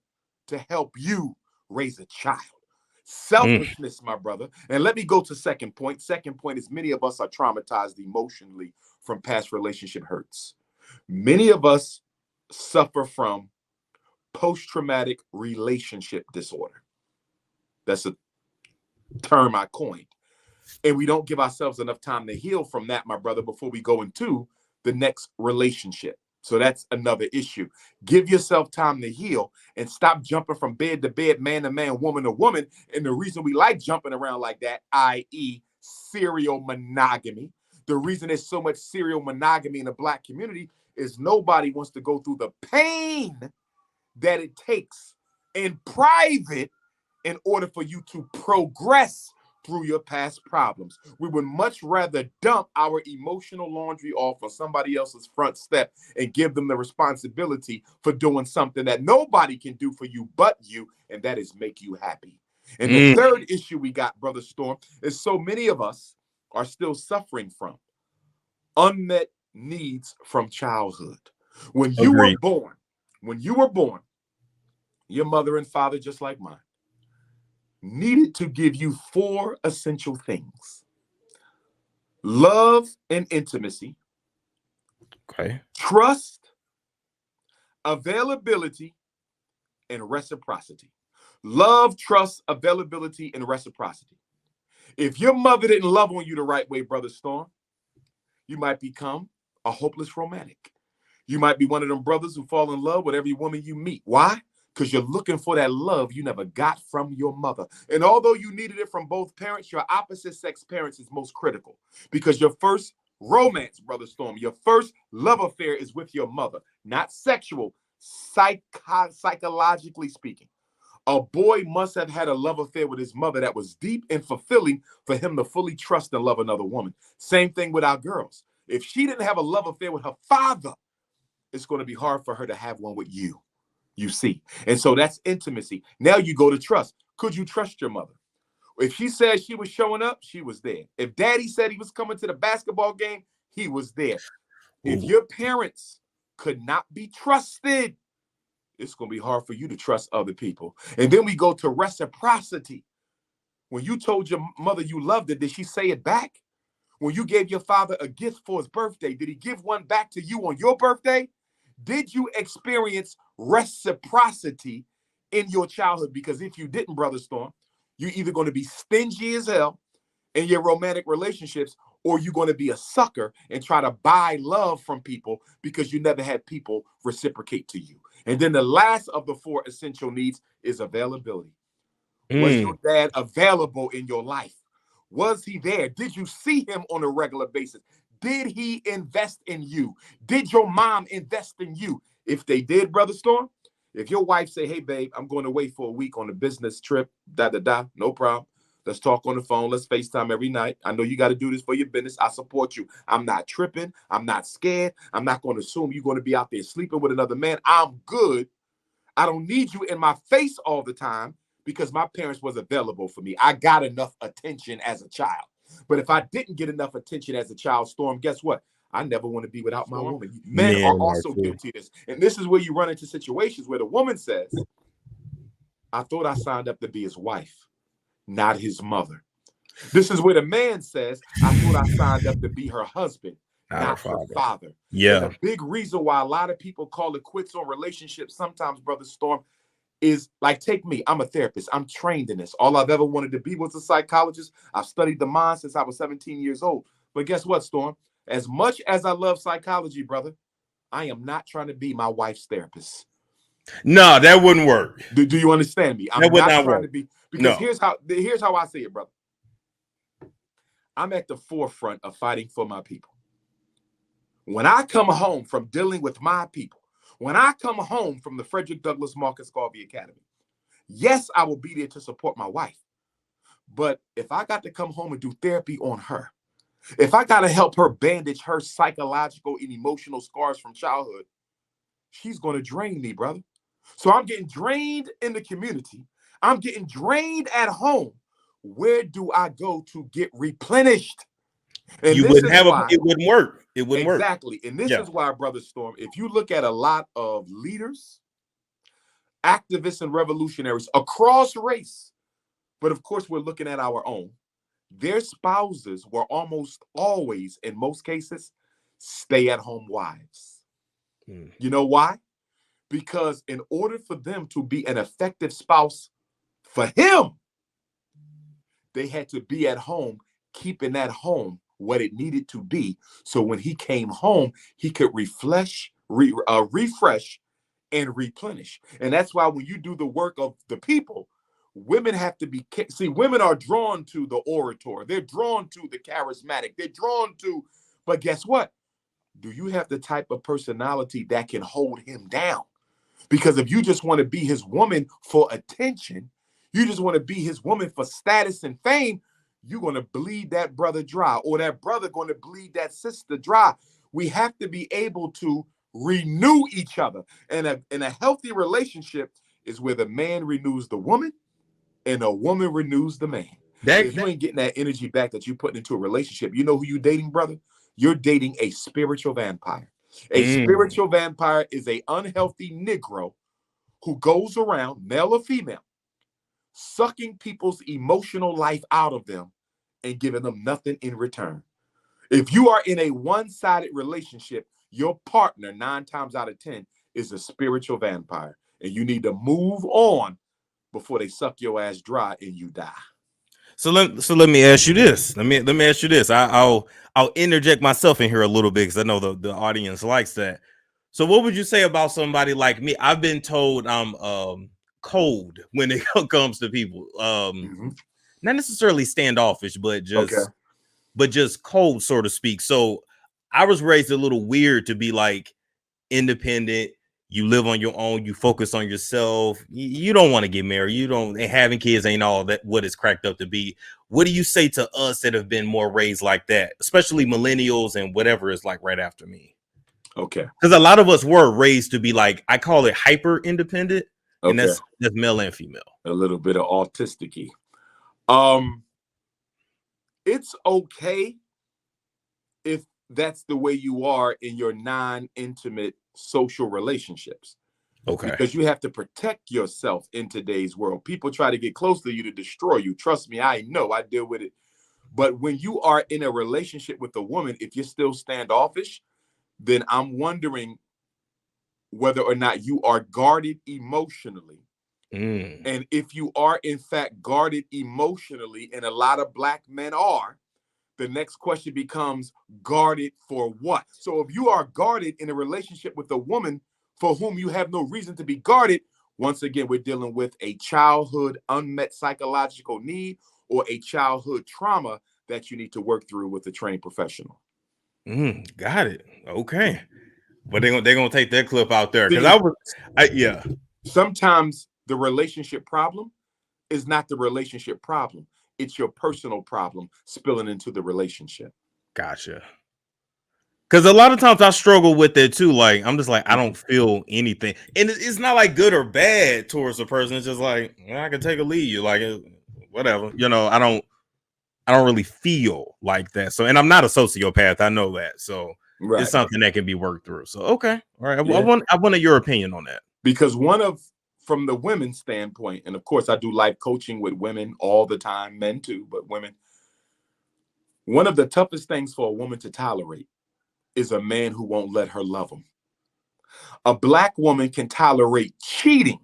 to help you raise a child. Selfishness, my brother. And let me go to second point. Second point is many of us are traumatized emotionally from past relationship hurts. Many of us suffer from post-traumatic relationship disorder. That's a term I coined. And we don't give ourselves enough time to heal from that, my brother, before we go into the next relationship. So that's another issue. Give yourself time to heal and stop jumping from bed to bed, man to man, woman to woman. And the reason we like jumping around like that, i.e. serial monogamy, the reason there's so much serial monogamy in the black community is nobody wants to go through the pain that it takes in private in order for you to progress through your past problems. We would much rather dump our emotional laundry off on somebody else's front step and give them the responsibility for doing something that nobody can do for you but you, and that is make you happy. And the third issue we got, Brother Storm, is so many of us are still suffering from unmet needs from childhood. When you were born, your mother and father, just like mine, needed to give you 4 essential things: love and intimacy, trust, availability, and reciprocity. Love, trust, availability, and reciprocity. If your mother didn't love on you the right way, Brother Storm, you might become a hopeless romantic. You might be one of them brothers who fall in love with every woman you meet. Why? Because you're looking for that love you never got from your mother. And although you needed it from both parents, your opposite sex parents is most critical, because your first romance, Brother Storm, your first love affair is with your mother, not sexual, psychologically speaking. A boy must have had a love affair with his mother that was deep and fulfilling for him to fully trust and love another woman. Same thing with our girls. If she didn't have a love affair with her father, it's going to be hard for her to have one with you, you see. And so that's intimacy. Now you go to trust. Could you trust your mother? If she said she was showing up, she was there. If daddy said he was coming to the basketball game, he was there. If your parents could not be trusted, it's going to be hard for you to trust other people. And then we go to reciprocity. When you told your mother you loved her, did she say it back? When you gave your father a gift for his birthday, did he give one back to you on your birthday? Did you experience reciprocity in your childhood? Because if you didn't, Brother Storm, you're either going to be stingy as hell in your romantic relationships, or you're going to be a sucker and try to buy love from people because you never had people reciprocate to you. And then the last of the 4 essential needs is availability. Was your dad available in your life? Was he there? Did you see him on a regular basis? Did he invest in you? Did your mom invest in you? If they did, Brother Storm, if your wife say, hey, babe, I'm going away for a week on a business trip, no problem. Let's talk on the phone. Let's FaceTime every night. I know you got to do this for your business. I support you. I'm not tripping. I'm not scared. I'm not going to assume you're going to be out there sleeping with another man. I'm good. I don't need you in my face all the time because my parents was available for me. I got enough attention as a child. But if I didn't get enough attention as a child, Storm, guess what? I never want to be without my woman. Men are also guilty of this. And this is where you run into situations where the woman says, I thought I signed up to be his wife, not his mother. This is where the man says, I thought I signed up to be her husband, not her father. Yeah. And the big reason why a lot of people call it quits on relationships sometimes, Brother Storm, is like, take me. I'm a therapist. I'm trained in this. All I've ever wanted to be was a psychologist. I've studied the mind since I was 17 years old. But guess what, Storm? As much as I love psychology, brother, I am not trying to be my wife's therapist. No, that wouldn't work. Do you understand me? I'm not trying to be, because here's how I see it, brother. I'm at the forefront of fighting for my people. When I come home from dealing with my people, when I come home from the Frederick Douglass Marcus Garvey Academy, yes, I will be there to support my wife. But if I got to come home and do therapy on her, if I got to help her bandage her psychological and emotional scars from childhood, she's going to drain me, brother. So I'm getting drained in the community. I'm getting drained at home. Where do I go to get replenished? And you wouldn't have it wouldn't work. It wouldn't work. Exactly. And this is why, Brother Storm, if you look at a lot of leaders, activists, and revolutionaries across race, but of course we're looking at our own, their spouses were almost always, in most cases, stay-at-home wives. You know why? Because in order for them to be an effective spouse for him, they had to be at home, keeping that home what it needed to be. So when he came home, he could refresh and replenish. And that's why when you do the work of the people, women have to be, see, women are drawn to the orator. They're drawn to the charismatic. They're drawn to, but guess what? Do you have the type of personality that can hold him down? Because if you just want to be his woman for attention, you just want to be his woman for status and fame, you're going to bleed that brother dry, or that brother going to bleed that sister dry. We have to be able to renew each other. And a healthy relationship is where the man renews the woman and a woman renews the man. If you ain't getting that energy back that you put into a relationship, you know who you dating, brother? You're dating a spiritual vampire. A spiritual vampire is a unhealthy Negro who goes around, male or female, sucking people's emotional life out of them and giving them nothing in return. If you are in a one-sided relationship, your partner 9 times out of 10 is a spiritual vampire, and you need to move on before they suck your ass dry and you die. So let me ask you this. Let me ask you this. I'll interject myself in here a little bit because I know the audience likes that. So what would you say about somebody like me? I've been told I'm cold when it comes to people. Not necessarily standoffish, but just cold, so to speak. So I was raised a little weird to be like independent. You live on your own. You focus on yourself. You don't want to get married. You don't. And having kids ain't all that what it's cracked up to be. What do you say to us that have been more raised like that, especially millennials and whatever is like right after me? Okay. Because a lot of us were raised to be like, I call it hyper independent, and that's male and female. A little bit of autistic-y. It's okay if that's the way you are in your non-intimate social relationships. Okay. Because you have to protect yourself in today's world. People try to get close to you to destroy you. Trust me, I know. I deal with it. But when you are in a relationship with a woman, if you're still standoffish, then I'm wondering whether or not you are guarded emotionally. And if you are, in fact, guarded emotionally, and a lot of Black men are, the next question becomes, guarded for what? So if you are guarded in a relationship with a woman for whom you have no reason to be guarded, once again, we're dealing with a childhood unmet psychological need or a childhood trauma that you need to work through with a trained professional. Got it. Okay. But they're gonna take that clip out there because sometimes the relationship problem is not the relationship problem. It's your personal problem spilling into the relationship. Gotcha. Because a lot of times I struggle with it too. Like, I'm just like, I don't feel anything. And it's not like good or bad towards the person. It's just like, I can take or leave you. Like, whatever. You know, I don't really feel like that. So, and I'm not a sociopath. I know that. So it's something that can be worked through. So, okay. All right. I wanted your opinion on that. Because from the women's standpoint, and of course I do life coaching with women all the time, men too, but women, one of the toughest things for a woman to tolerate is a man who won't let her love him. A Black woman can tolerate cheating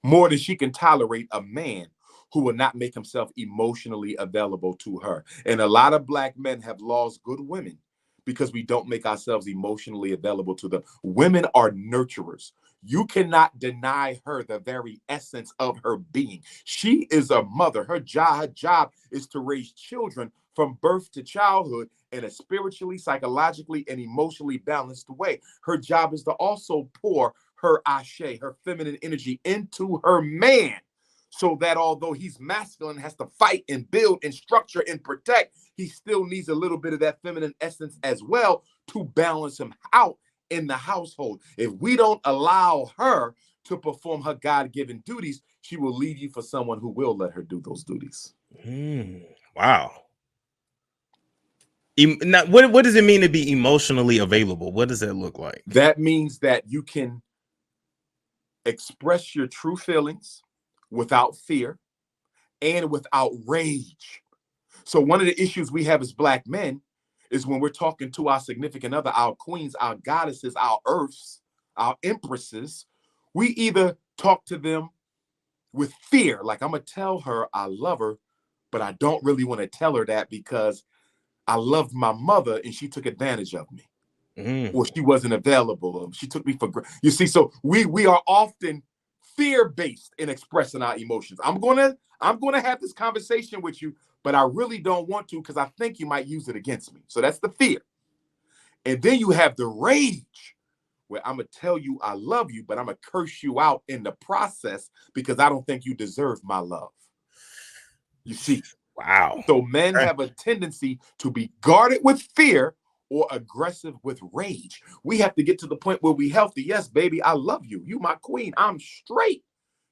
more than she can tolerate a man who will not make himself emotionally available to her. And a lot of Black men have lost good women because we don't make ourselves emotionally available to them. Women are nurturers. You cannot deny her the very essence of her being. She is a mother. Her job is to raise children from birth to childhood in a spiritually, psychologically, and emotionally balanced way. Her job is to also pour her ashe, her feminine energy, into her man, so that although he's masculine, has to fight and build and structure and protect, he still needs a little bit of that feminine essence as well to balance him out in the household. If we don't allow her to perform her God-given duties, she will leave you for someone who will let her do those duties. Wow. Now, what does it mean to be emotionally available? What does that look like? That means that you can express your true feelings without fear and without rage. So one of the issues we have as Black men is when we're talking to our significant other, our queens, our goddesses, our earths, our empresses, we either talk to them with fear, like I'm gonna tell her I love her, but I don't really want to tell her that because I loved my mother and she took advantage of me, or she wasn't available. She took me for granted. You see, so we are often fear-based in expressing our emotions. I'm gonna have this conversation with you, but I really don't want to because I think you might use it against me. So that's the fear. And then you have the rage, where I'm gonna tell you I love you, but I'm gonna curse you out in the process because I don't think you deserve my love. You see. Wow. So men Okay. have a tendency to be guarded with fear or aggressive with rage. We have to get to the point where we healthy. Yes, baby, I love you. You my queen. I'm straight.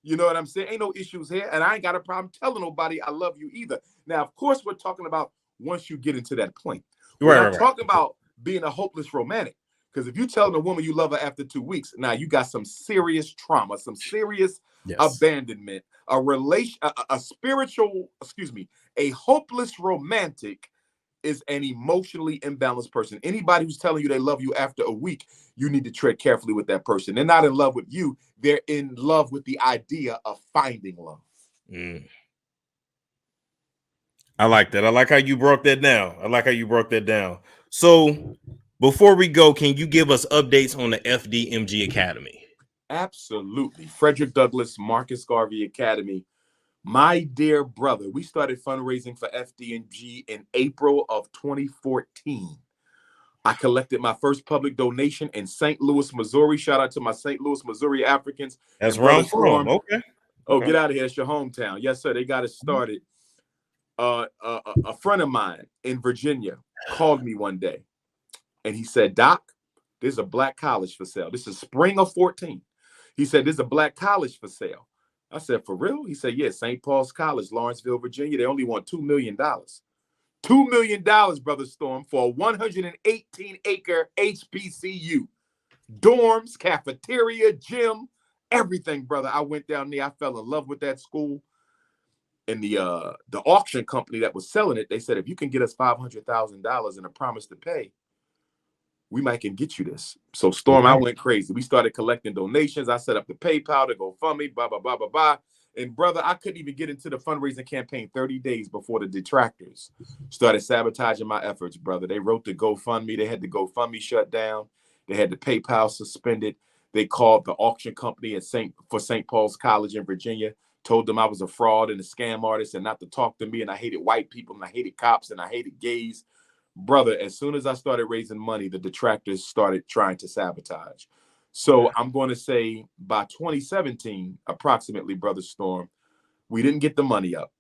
You know what I'm saying? Ain't no issues here. And I ain't got a problem telling nobody I love you either. Now, of course, we're talking about once you get into that point. We're not talking about being a hopeless romantic. Because if you telling a woman you love her after 2 weeks, now you got some serious trauma, some serious abandonment, a spiritual, a hopeless romantic is an emotionally imbalanced person. Anybody who's telling you they love you after a week, you need to tread carefully with that person. They're not in love with you. They're in love with the idea of finding love. I like that. I like how you broke that down. So before we go, can you give us updates on the FDMG Academy? Absolutely. Frederick Douglass, Marcus Garvey Academy. My dear brother, we started fundraising for FDMG in April of 2014. I collected my first public donation in St. Louis, Missouri. Shout out to my St. Louis, Missouri Africans. That's and Brother Storm. Storm. Okay. Oh, get out of here. It's your hometown. Yes, sir. They got it started. A friend of mine in Virginia called me one day and he said, Doc, there's a black college for sale. This is spring of 14. He said, there's a black college for sale. I said, for real? He said, yeah, St. Paul's College, Lawrenceville, Virginia. They only want $2 million. $2 million, Brother Storm, for a 118-acre HBCU. Dorms, cafeteria, gym, everything, brother. I went down there. I fell in love with that school. And the auction company that was selling it, they said, if you can get us $500,000 and a promise to pay, we might can get you this. So Storm, I went crazy. We started collecting donations. I set up the PayPal to GoFundMe, blah, blah, blah, blah, blah. And brother, I couldn't even get into the fundraising campaign 30 days before the detractors started sabotaging my efforts, brother. They wrote the GoFundMe. They had the GoFundMe shut down. They had the PayPal suspended. They called the auction company at St. Paul's College in Virginia, told them I was a fraud and a scam artist and not to talk to me. And I hated white people and I hated cops and I hated gays. Brother, as soon as I started raising money, the detractors started trying to sabotage. So I'm going to say by 2017, approximately, Brother Storm, we didn't get the money up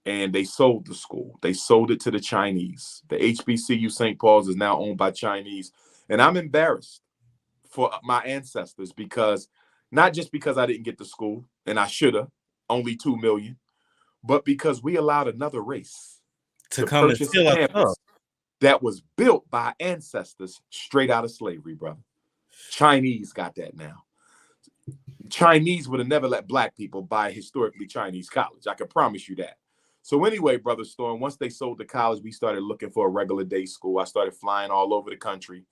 and they sold the school. They sold it to the Chinese. The HBCU St. Paul's is now owned by Chinese. And I'm embarrassed for my ancestors because not just because I didn't get the school and I should have, only 2 million, but because we allowed another race to come and steal our stuff that was built by ancestors straight out of slavery, brother. Chinese got that now. Chinese would have never let black people buy a historically Chinese college. I can promise you that. So anyway, Brother Storm, once they sold the college, we started looking for a regular day school. I started flying all over the country.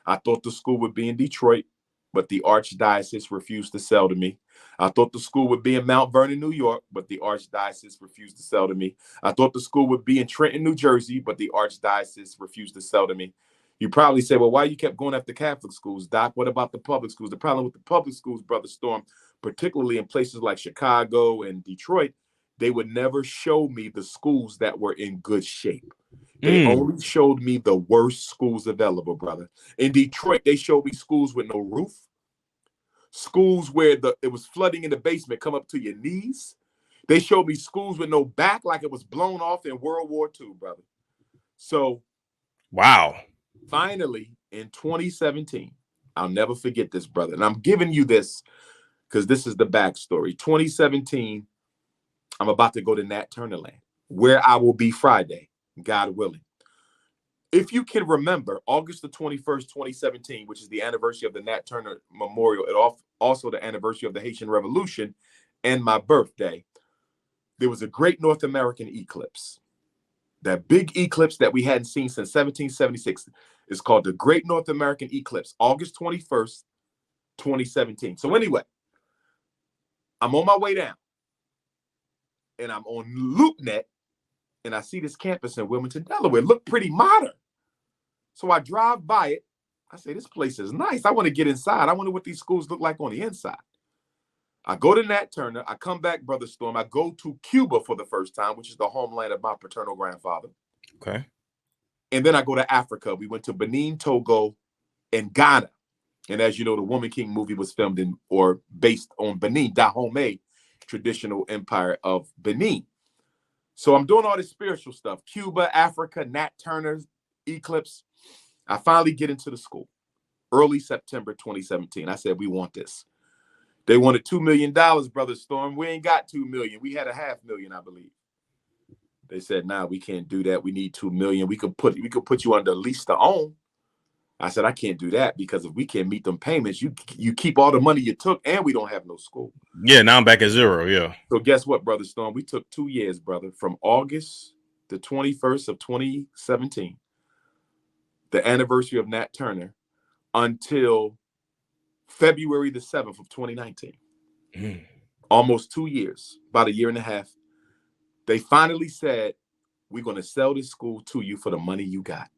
I thought the school would be in Detroit, but the Archdiocese refused to sell to me. I thought the school would be in Mount Vernon, New York, but the Archdiocese refused to sell to me. I thought the school would be in Trenton, New Jersey, but the Archdiocese refused to sell to me. You probably say, well, why you kept going after Catholic schools, Doc? What about the public schools? The problem with the public schools, Brother Storm, particularly in places like Chicago and Detroit, they would never show me the schools that were in good shape. They only showed me the worst schools available, brother. In Detroit, they showed me schools with no roof, schools where it was flooding in the basement, come up to your knees. They showed me schools with no back, like it was blown off in World War II, brother. So, wow. Finally, in 2017, I'll never forget this, brother. And I'm giving you this because this is the backstory. 2017, I'm about to go to Nat Turner Land, where I will be Friday, God willing. If you can remember, August the 21st, 2017, which is the anniversary of the Nat Turner Memorial, and also the anniversary of the Haitian Revolution, and my birthday, there was a great North American eclipse. That big eclipse that we hadn't seen since 1776 is called the Great North American Eclipse, August 21st, 2017. So anyway, I'm on my way down, and I'm on LoopNet, and I see this campus in Wilmington, Delaware. It looked pretty modern. So I drive by it. I say, this place is nice. I want to get inside. I wonder what these schools look like on the inside. I go to Nat Turner. I come back, Brother Storm. I go to Cuba for the first time, which is the homeland of my paternal grandfather. Okay. And then I go to Africa. We went to Benin, Togo, and Ghana. And as you know, the Woman King movie was filmed in or based on Benin, Dahomey, traditional empire of Benin. So I'm doing all this spiritual stuff. Cuba, Africa, Nat Turner, Eclipse. I finally get into the school. Early September 2017. I said, we want this. They wanted $2 million, Brother Storm. We ain't got $2 million. We had $500,000, I believe. They said, nah, we can't do that. We need $2 million. We could put you under lease to own. I said, I can't do that because if we can't meet them payments, you keep all the money you took and we don't have no school. Yeah, now I'm back at zero. Yeah. So guess what, Brother Storm? We took 2 years, brother, from August the 21st of 2017, the anniversary of Nat Turner, until February the 7th of 2019. Almost 2 years, about a year and a half. They finally said, we're going to sell this school to you for the money you got.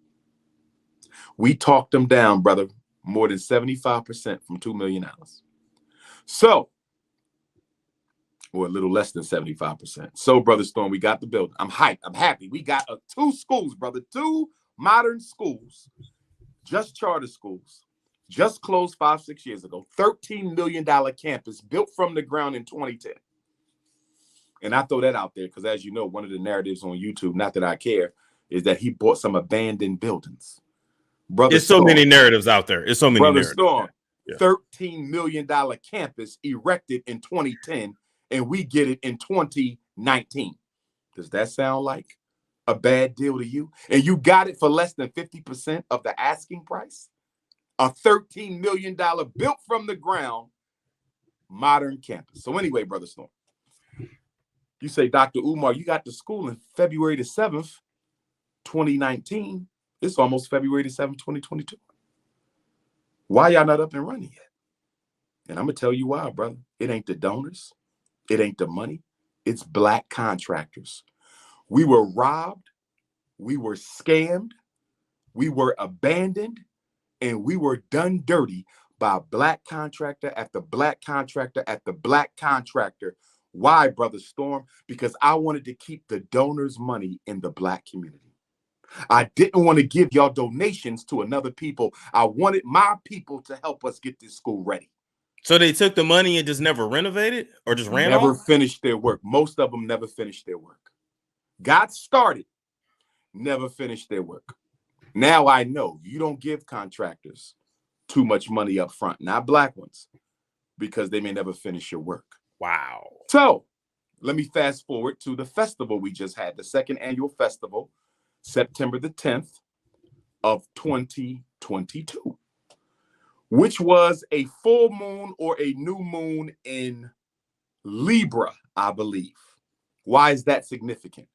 We talked them down, brother, more than 75% from $2 million. So, or a little less than 75%. So, Brother Storm, we got the building. I'm hyped. I'm happy. We got 2 schools, brother, 2 modern schools, just charter schools, just closed 5-6 years ago, $13 million campus built from the ground in 2010. And I throw that out there because, as you know, one of the narratives on YouTube, not that I care, is that he bought some abandoned buildings. Brother There's so Storm, many narratives out there. It's so many Brother narratives. Storm, Yeah. $13 million campus erected in 2010, and we get it in 2019. Does that sound like a bad deal to you? And you got it for less than 50% of the asking price? A $13 million built from the ground modern campus. So anyway, Brother Storm, you say, Dr. Umar, you got to school in February the 7th, 2019. It's almost February the 7th, 2022. Why y'all not up and running yet? And I'm going to tell you why, brother. It ain't the donors. It ain't the money. It's black contractors. We were robbed. We were scammed. We were abandoned. And we were done dirty by black contractor after black contractor after black contractor. Why, Brother Storm? Because I wanted to keep the donors' money in the black community. I didn't want to give y'all donations to another people. I wanted my people to help us get this school ready. So they took the money and just never renovated or just ran Never off? finished their work. Most of them never finished their work. Got started, never finished their work. Now I know you don't give contractors too much money up front, not black ones, because they may never finish your work. Wow. So let me fast forward to the festival we just had, the second annual festival, September the 10th of 2022, which was a full moon or a new moon in Libra, I believe. Why is that significant?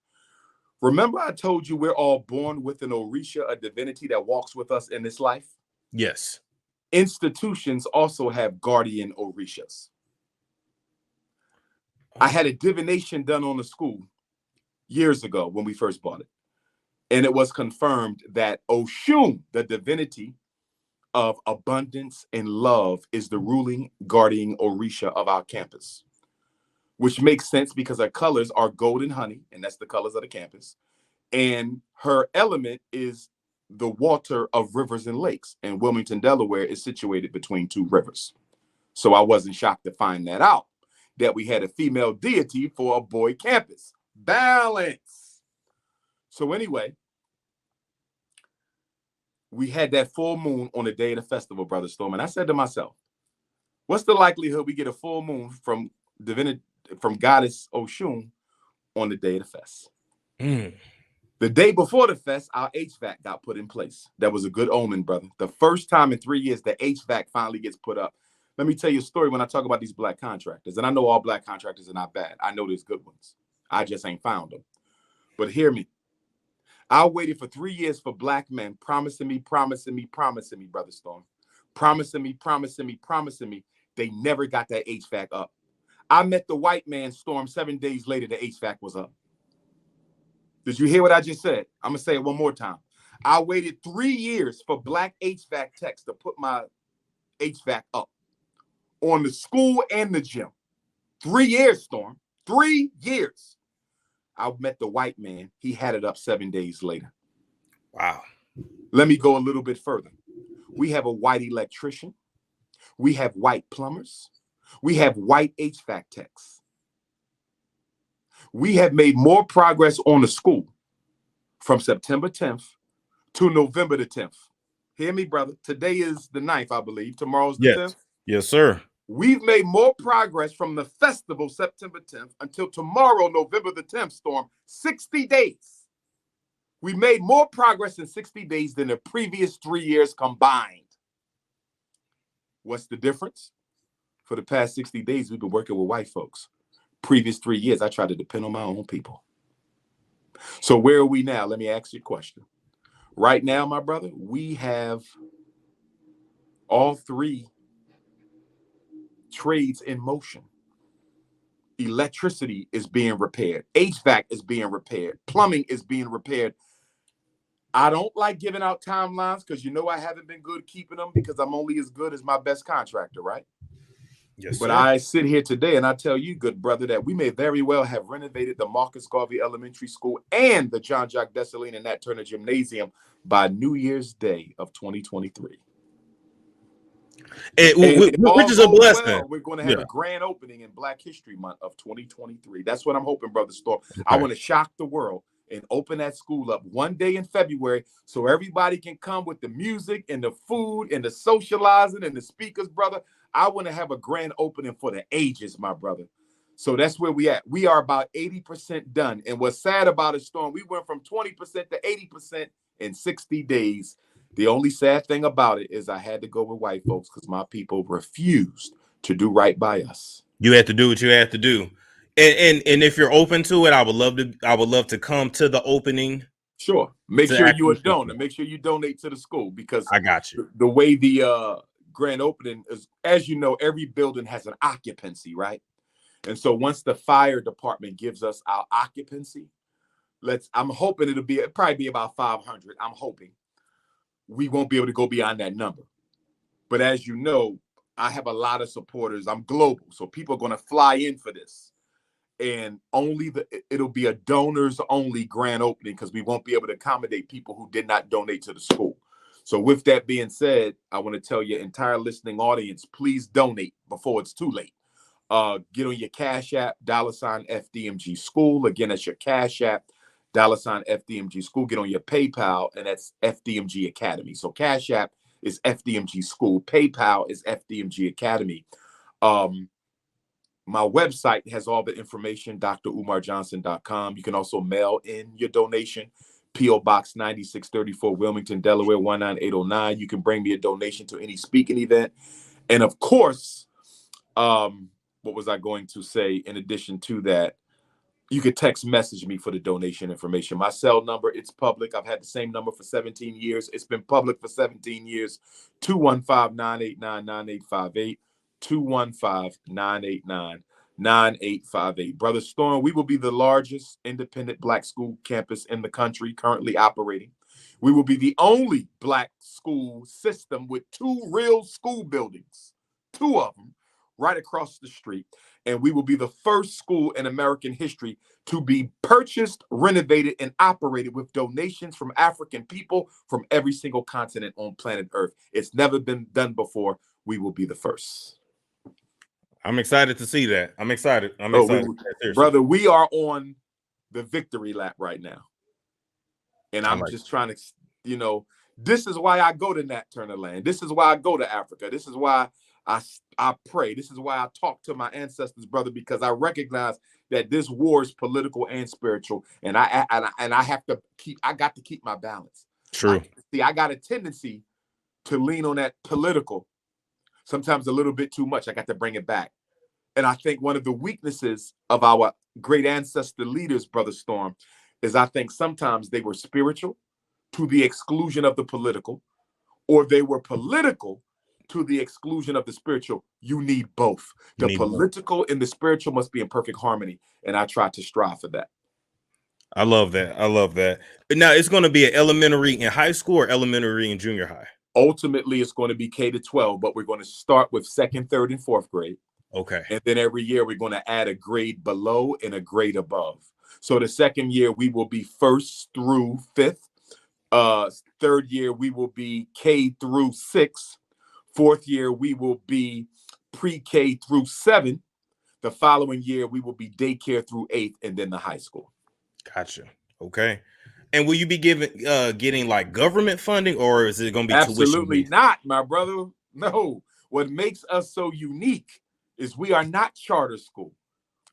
Remember I told you we're all born with an Orisha, a divinity that walks with us in this life? Yes. Institutions also have guardian Orishas. I had a divination done on the school years ago when we first bought it. And it was confirmed that Oshun, the divinity of abundance and love, is the ruling guardian Orisha of our campus, which makes sense because her colors are gold and honey, and that's the colors of the campus. And her element is the water of rivers and lakes. And Wilmington, Delaware is situated between 2 rivers. So I wasn't shocked to find that out, that we had a female deity for a boy campus. Balance. So anyway, we had that full moon on the day of the festival, Brother Storm. And I said to myself, what's the likelihood we get a full moon from Goddess Oshun on the day of the fest? The day before the fest, our HVAC got put in place. That was a good omen, brother. The first time in 3 years the HVAC finally gets put up. Let me tell you a story when I talk about these black contractors. And I know all black contractors are not bad. I know there's good ones. I just ain't found them. But hear me. I waited for 3 years for black men promising me, Brother Storm. Promising me. They never got that HVAC up. I met the white man, Storm, 7 days later, the HVAC was up. Did you hear what I just said? I'm going to say it one more time. I waited 3 years for black HVAC techs to put my HVAC up on the school and the gym. 3 years, Storm. 3 years. I met the white man. He had it up 7 days later. Wow. Let me go a little bit further. We have a white electrician. We have white plumbers. We have white HVAC techs. We have made more progress on the school from September 10th to November the 10th. Hear me, brother. Today is the 9th, I believe. Tomorrow's the 10th. Yes, sir. We've made more progress from the festival, September 10th, until tomorrow, November the 10th, Storm. 60 days. We made more progress in 60 days than the previous 3 years combined. What's the difference? For the past 60 days, we've been working with white folks. Previous 3 years, I tried to depend on my own people. So where are we now? Let me ask you a question. Right now, my brother, we have all three trades in motion. Electricity is being repaired. HVAC is being repaired. Plumbing is being repaired. I don't like giving out timelines because you know I haven't been good keeping them because I'm only as good as my best contractor, right? Yes, but sir. I sit here today and I tell you, good brother, that we may very well have renovated the Marcus Garvey Elementary School and the John Jacques Dessalines and Nat Turner Gymnasium by New Year's Day of 2023. Which is a blessing. Well, we're going to have a grand opening in Black History Month of 2023. That's what I'm hoping, Brother Storm. Okay. I want to shock the world and open that school up one day in February so everybody can come with the music and the food and the socializing and the speakers, brother. I want to have a grand opening for the ages, my brother. So that's where we at. We are about 80% done. And what's sad about it, Storm, we went from 20% to 80% in 60 days. The only sad thing about it is I had to go with white folks because my people refused to do right by us. You had to do what you had to do. And if you're open to it, I would love to come to the opening. Sure. Make sure you're a donor. Make sure you donate to the school because I got you. The way the grand opening is, as you know, every building has an occupancy, right? And so once the fire department gives us our occupancy, I'm hoping it'll probably be about 500. I'm hoping we won't be able to go beyond that number. But as you know, I have a lot of supporters. I'm global, so people are going to fly in for this. And it'll be a donors only grand opening because we won't be able to accommodate people who did not donate to the school. So with that being said, I want to tell your entire listening audience, please donate before it's too late. Get on your Cashapp, $FDMG School. Again, that's your Cashapp, $FDMG School. Get on your PayPal, and that's FDMG Academy. So Cashapp is FDMG School. PayPal is FDMG Academy. My website has all the information, drumarjohnson.com. You can also mail in your donation, P.O. Box 9634, Wilmington, Delaware, 19809. You can bring me a donation to any speaking event. And of course, what was I going to say? In addition to that, you could text message me for the donation information. My cell number, it's public. I've had the same number for 17 years. It's been public for 17 years. 215-989-9858. 215-989-9858. Brother Storm, we will be the largest independent Black school campus in the country currently operating. We will be the only Black school system with 2 real school buildings, 2 of them, right across the street. And we will be the first school in American history to be purchased, renovated, and operated with donations from African people from every single continent on planet Earth. It's never been done before. We will be the first. I'm excited to see that. I'm excited. Brother, we are on the victory lap right now. And I'm just trying to, this is why I go to Nat Turner land. This is why I go to Africa. This is why I pray. This is why I talk to my ancestors, brother, because I recognize that this war is political and spiritual. And I got to keep my balance. True. I got a tendency to lean on that political, sometimes a little bit too much. I got to bring it back. And I think one of the weaknesses of our great ancestor leaders, Brother Storm, is I think sometimes they were spiritual to the exclusion of the political, or they were political to the exclusion of the spiritual. You need both. The political and the spiritual must be in perfect harmony. And I try to strive for that. I love that. Now, it's going to be an elementary in high school or elementary and junior high? Ultimately, it's going to be K to 12, but we're going to start with 2nd, 3rd, and 4th grade. Okay. And then every year we're going to add a grade below and a grade above. So the 2nd year we will be 1st through 5th. 3rd year we will be K through 6th. 4th year we will be pre-K through 7. The following year, we will be daycare through 8th and then the high school. Gotcha. Okay. And will you be getting like government funding, or is it going to be Absolutely tuition-based? not, my brother. No. What makes us so unique is we are not charter school.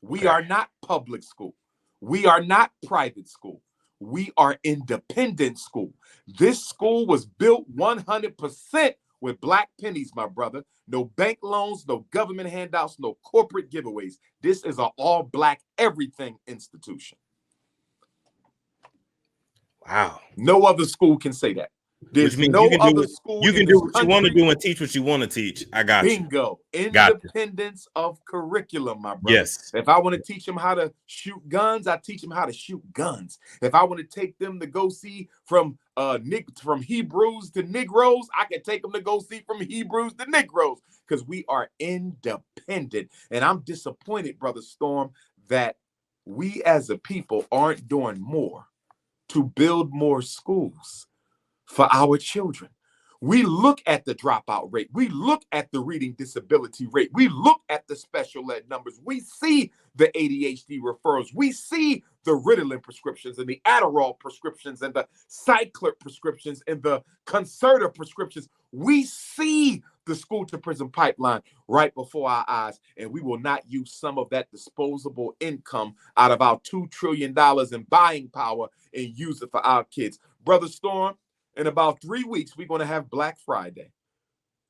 We Okay. are not public school. We are not private school. We are independent school. This school was built 100% with black pennies, my brother. No bank loans, no government handouts, no corporate giveaways. This is an all black everything institution. Wow. No other school can say that. Which There's means no you can other do school you in can this do what you want to country. do and teach what you want to teach. I got you. Bingo. Got you. Independence of curriculum, my brother. Yes. If I want to teach them how to shoot guns, I teach them how to shoot guns. If I want to take them to go see from Hebrews to Negroes, I can take them to go see from Hebrews to Negroes, because we are independent. And I'm disappointed, Brother Storm, that we as a people aren't doing more to build more schools for our children. We look at the dropout rate. We look at the reading disability rate. We look at the special ed numbers. We see the ADHD referrals. We see the Ritalin prescriptions and the Adderall prescriptions and the Cyclip prescriptions and the Concerta prescriptions. We see the school to prison pipeline right before our eyes, and we will not use some of that disposable income out of our $2 trillion in buying power and use it for our kids. Brother Storm, in about 3 weeks, we're going to have Black Friday.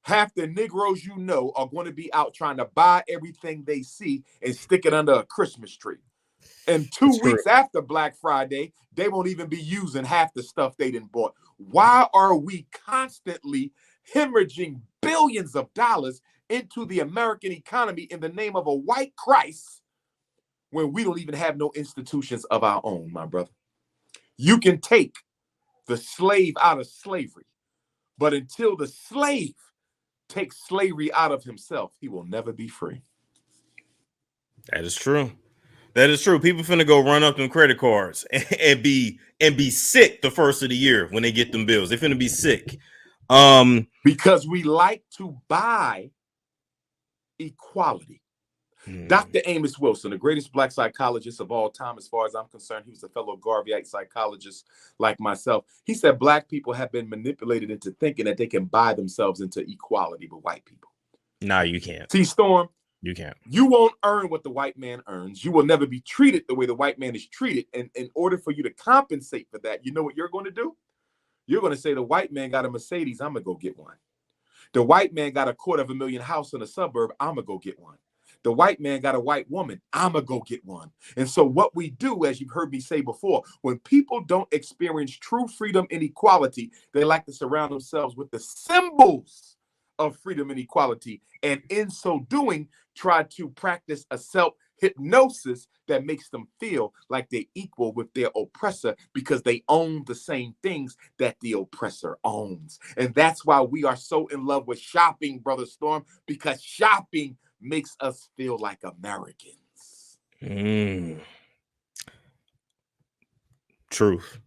Half the Negroes you know are going to be out trying to buy everything they see and stick it under a Christmas tree. And 2 weeks after Black Friday, they won't even be using half the stuff they didn't bought. Why are we constantly hemorrhaging billions of dollars into the American economy in the name of a white Christ when we don't even have no institutions of our own, my brother? You can take the slave out of slavery, but until the slave takes slavery out of himself, he will never be free. That is true. That is true. People finna go run up them credit cards and be sick the first of the year when they get them bills. They finna be sick. Because we like to buy equality. Dr. Amos Wilson, the greatest black psychologist of all time, as far as I'm concerned, he was a fellow Garveyite psychologist like myself. He said black people have been manipulated into thinking that they can buy themselves into equality with white people. No, you can't. See, Storm, you can't. You won't earn what the white man earns. You will never be treated the way the white man is treated. And in order for you to compensate for that, you know what you're going to do? You're going to say the white man got a Mercedes, I'm going to go get one. The white man got a $250,000 house in a suburb, I'm going to go get one. The white man got a white woman, I'm going to go get one. And so what we do, as you've heard me say before, when people don't experience true freedom and equality, they like to surround themselves with the symbols of freedom and equality. And in so doing, try to practice a self-hypnosis that makes them feel like they're equal with their oppressor because they own the same things that the oppressor owns. And that's why we are so in love with shopping, Brother Storm, because shopping makes us feel like Americans. Truth.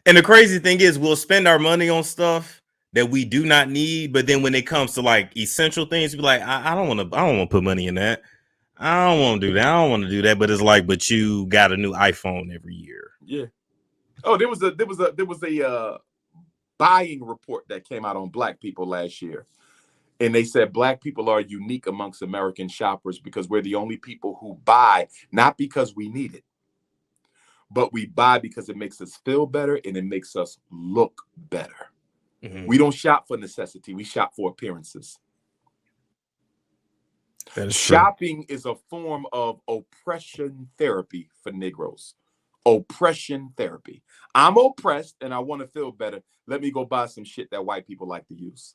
And the crazy thing is, we'll spend our money on stuff that we do not need, but then when it comes to like essential things, be like, I don't want to put money in that. I don't want to do that. I don't want to do that. But it's like, but you got a new iPhone every year. Yeah. Oh, there was a buying report that came out on black people last year. And they said black people are unique amongst American shoppers because we're the only people who buy, not because we need it, but we buy because it makes us feel better and it makes us look better. Mm-hmm. We don't shop for necessity. We shop for appearances. That is Shopping is a form of oppression therapy for Negroes. Oppression therapy. I'm oppressed and I want to feel better. Let me go buy some shit that white people like to use.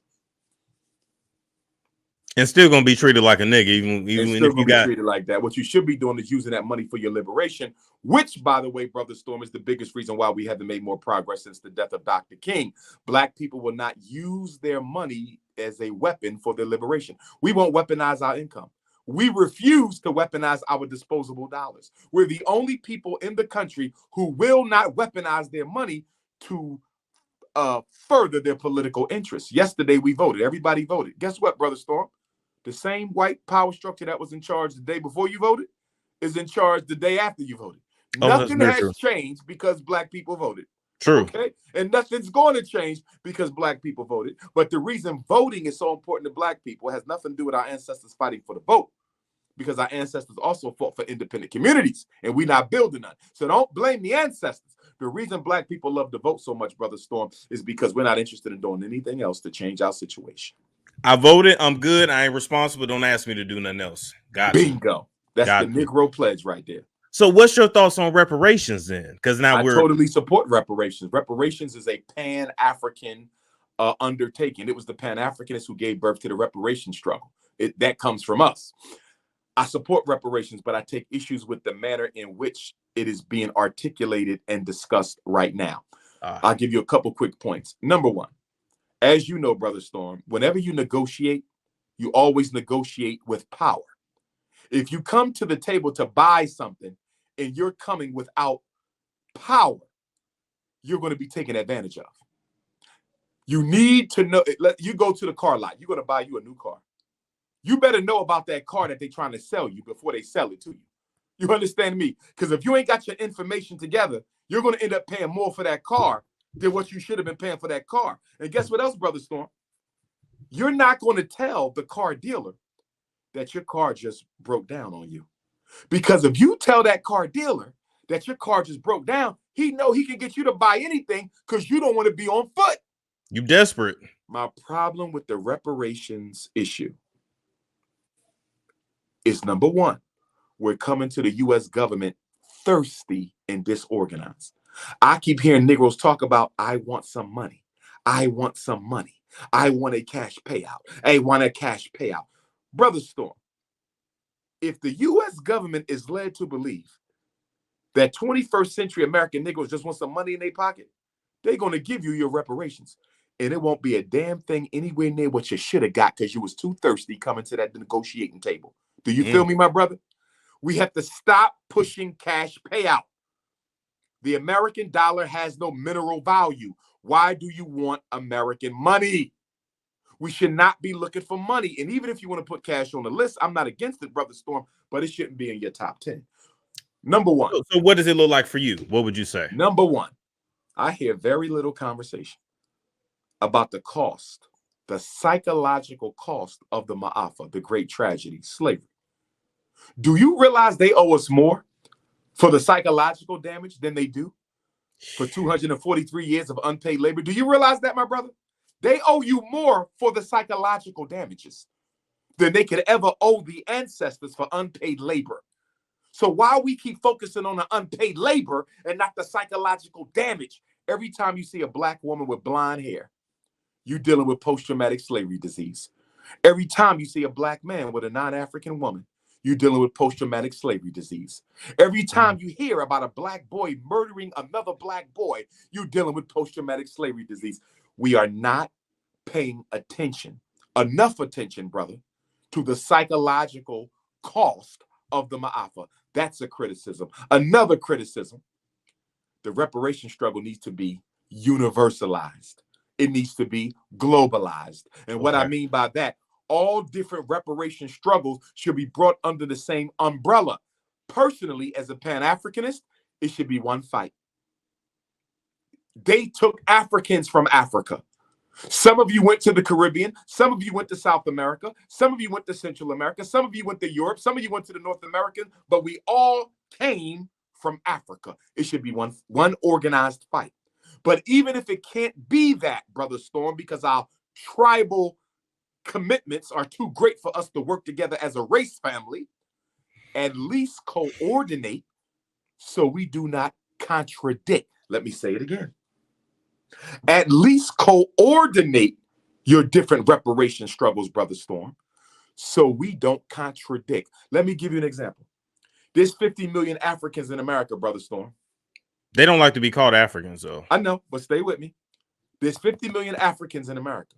And still gonna be treated like a nigga, even if you got treated like that. What you should be doing is using that money for your liberation, which, by the way, Brother Storm, is the biggest reason why we haven't made more progress since the death of Dr. King. Black people will not use their money as a weapon for their liberation. We won't weaponize our income. We refuse to weaponize our disposable dollars. We're the only people in the country who will not weaponize their money to further their political interests. Yesterday, we voted. Everybody voted. Guess what, Brother Storm? The same white power structure that was in charge the day before you voted is in charge the day after you voted. Oh, that's Nothing very has true. changed because black people voted. True. Okay? And nothing's going to change because black people voted. But the reason voting is so important to black people has nothing to do with our ancestors fighting for the vote, because our ancestors also fought for independent communities, and we're not building none. So don't blame the ancestors. The reason black people love to vote so much, Brother Storm, is because we're not interested in doing anything else to change our situation. I voted. I'm good. I ain't responsible. Don't ask me to do nothing else. Gotcha. Bingo. That's the Negro pledge right there. So what's your thoughts on reparations then? Because now I totally support reparations. Reparations is a Pan-African undertaking. It was the Pan-Africanists who gave birth to the reparation struggle. That comes from us. I support reparations, but I take issues with the manner in which it is being articulated and discussed right now. I'll give you a couple quick points. Number one, as you know, Brother Storm, whenever you negotiate, you always negotiate with power. If you come to the table to buy something and you're coming without power, you're going to be taken advantage of. You need to know. You go to the car lot. You're going to buy you a new car. You better know about that car that they're trying to sell you before they sell it to you. You understand me? Because if you ain't got your information together, you're going to end up paying more for that car than what you should have been paying for that car. And guess what else, Brother Storm? You're not going to tell the car dealer that your car just broke down on you. Because if you tell that car dealer that your car just broke down, he know he can get you to buy anything because you don't want to be on foot. You desperate. My problem with the reparations issue is, number one, we're coming to the U.S. government thirsty and disorganized. I keep hearing Negroes talk about, I want some money. I want some money. I want a cash payout. I want a cash payout. Brother Storm, if the U.S. government is led to believe that 21st century American Negroes just want some money in their pocket, they're going to give you your reparations. And it won't be a damn thing anywhere near what you should have got because you was too thirsty coming to that negotiating table. Do you feel me, my brother? We have to stop pushing cash payout. The American dollar has no mineral value. Why do you want American money? We should not be looking for money. And even if you want to put cash on the list, I'm not against it, Brother Storm, but it shouldn't be in your top 10. Number one. So what does it look like for you? What would you say? Number one, I hear very little conversation about the cost, the psychological cost of the Ma'afa, the great tragedy, slavery. Do you realize they owe us more for the psychological damage than they do for 243 years of unpaid labor? Do you realize that, my brother? They owe you more for the psychological damages than they could ever owe the ancestors for unpaid labor. So while we keep focusing on the unpaid labor and not the psychological damage, every time you see a black woman with blonde hair, you're dealing with post-traumatic slavery disease. Every time you see a black man with a non-African woman, you're dealing with post-traumatic slavery disease. Every time you hear about a black boy murdering another black boy, you're dealing with post-traumatic slavery disease. We are not paying attention, enough attention, brother, to the psychological cost of the Ma'afa. That's a criticism. Another criticism, the reparation struggle needs to be universalized. It needs to be globalized. And what I mean by that, all different reparation struggles should be brought under the same umbrella. Personally, as a Pan-Africanist, it should be one fight. They took Africans from Africa. Some of you went to the Caribbean. Some of you went to South America. Some of you went to Central America. Some of you went to Europe. Some of you went to the North American. But we all came from Africa. It should be one organized fight. But even if it can't be that, Brother Storm, because our tribal commitments are too great for us to work together as a race family, at least coordinate so we do not contradict. Let me say it again. At least coordinate your different reparation struggles, Brother Storm, so we don't contradict. Let me give you an example. There's 50 million Africans in America, Brother Storm. They don't like to be called Africans, though. I know, but stay with me. There's 50 million Africans in America.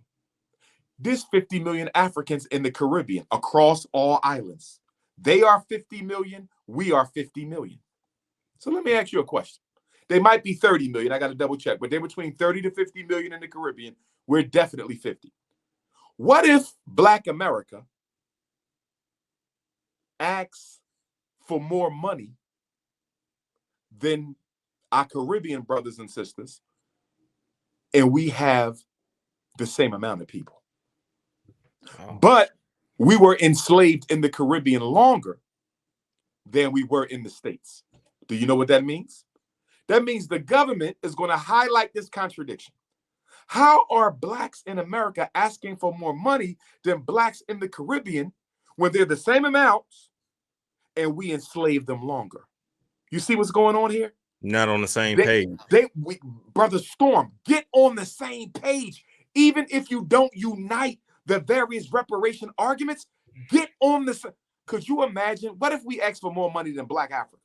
There's 50 million Africans in the Caribbean across all islands. They are 50 million. We are 50 million. So let me ask you a question. They might be 30 million. I got to double check, but they're between 30 to 50 million in the Caribbean. We're definitely 50. What if Black America asks for more money than our Caribbean brothers and sisters, and we have the same amount of people. Oh. But we were enslaved in the Caribbean longer than we were in the States. Do you know what that means? That means the government is going to highlight this contradiction. How are blacks in America asking for more money than blacks in the Caribbean when they're the same amounts and we enslave them longer? You see what's going on here? Not on the same page. Brother Storm, get on the same page. Even if you don't unite the various reparation arguments, get on the same. Could you imagine? What if we asked for more money than Black Africa?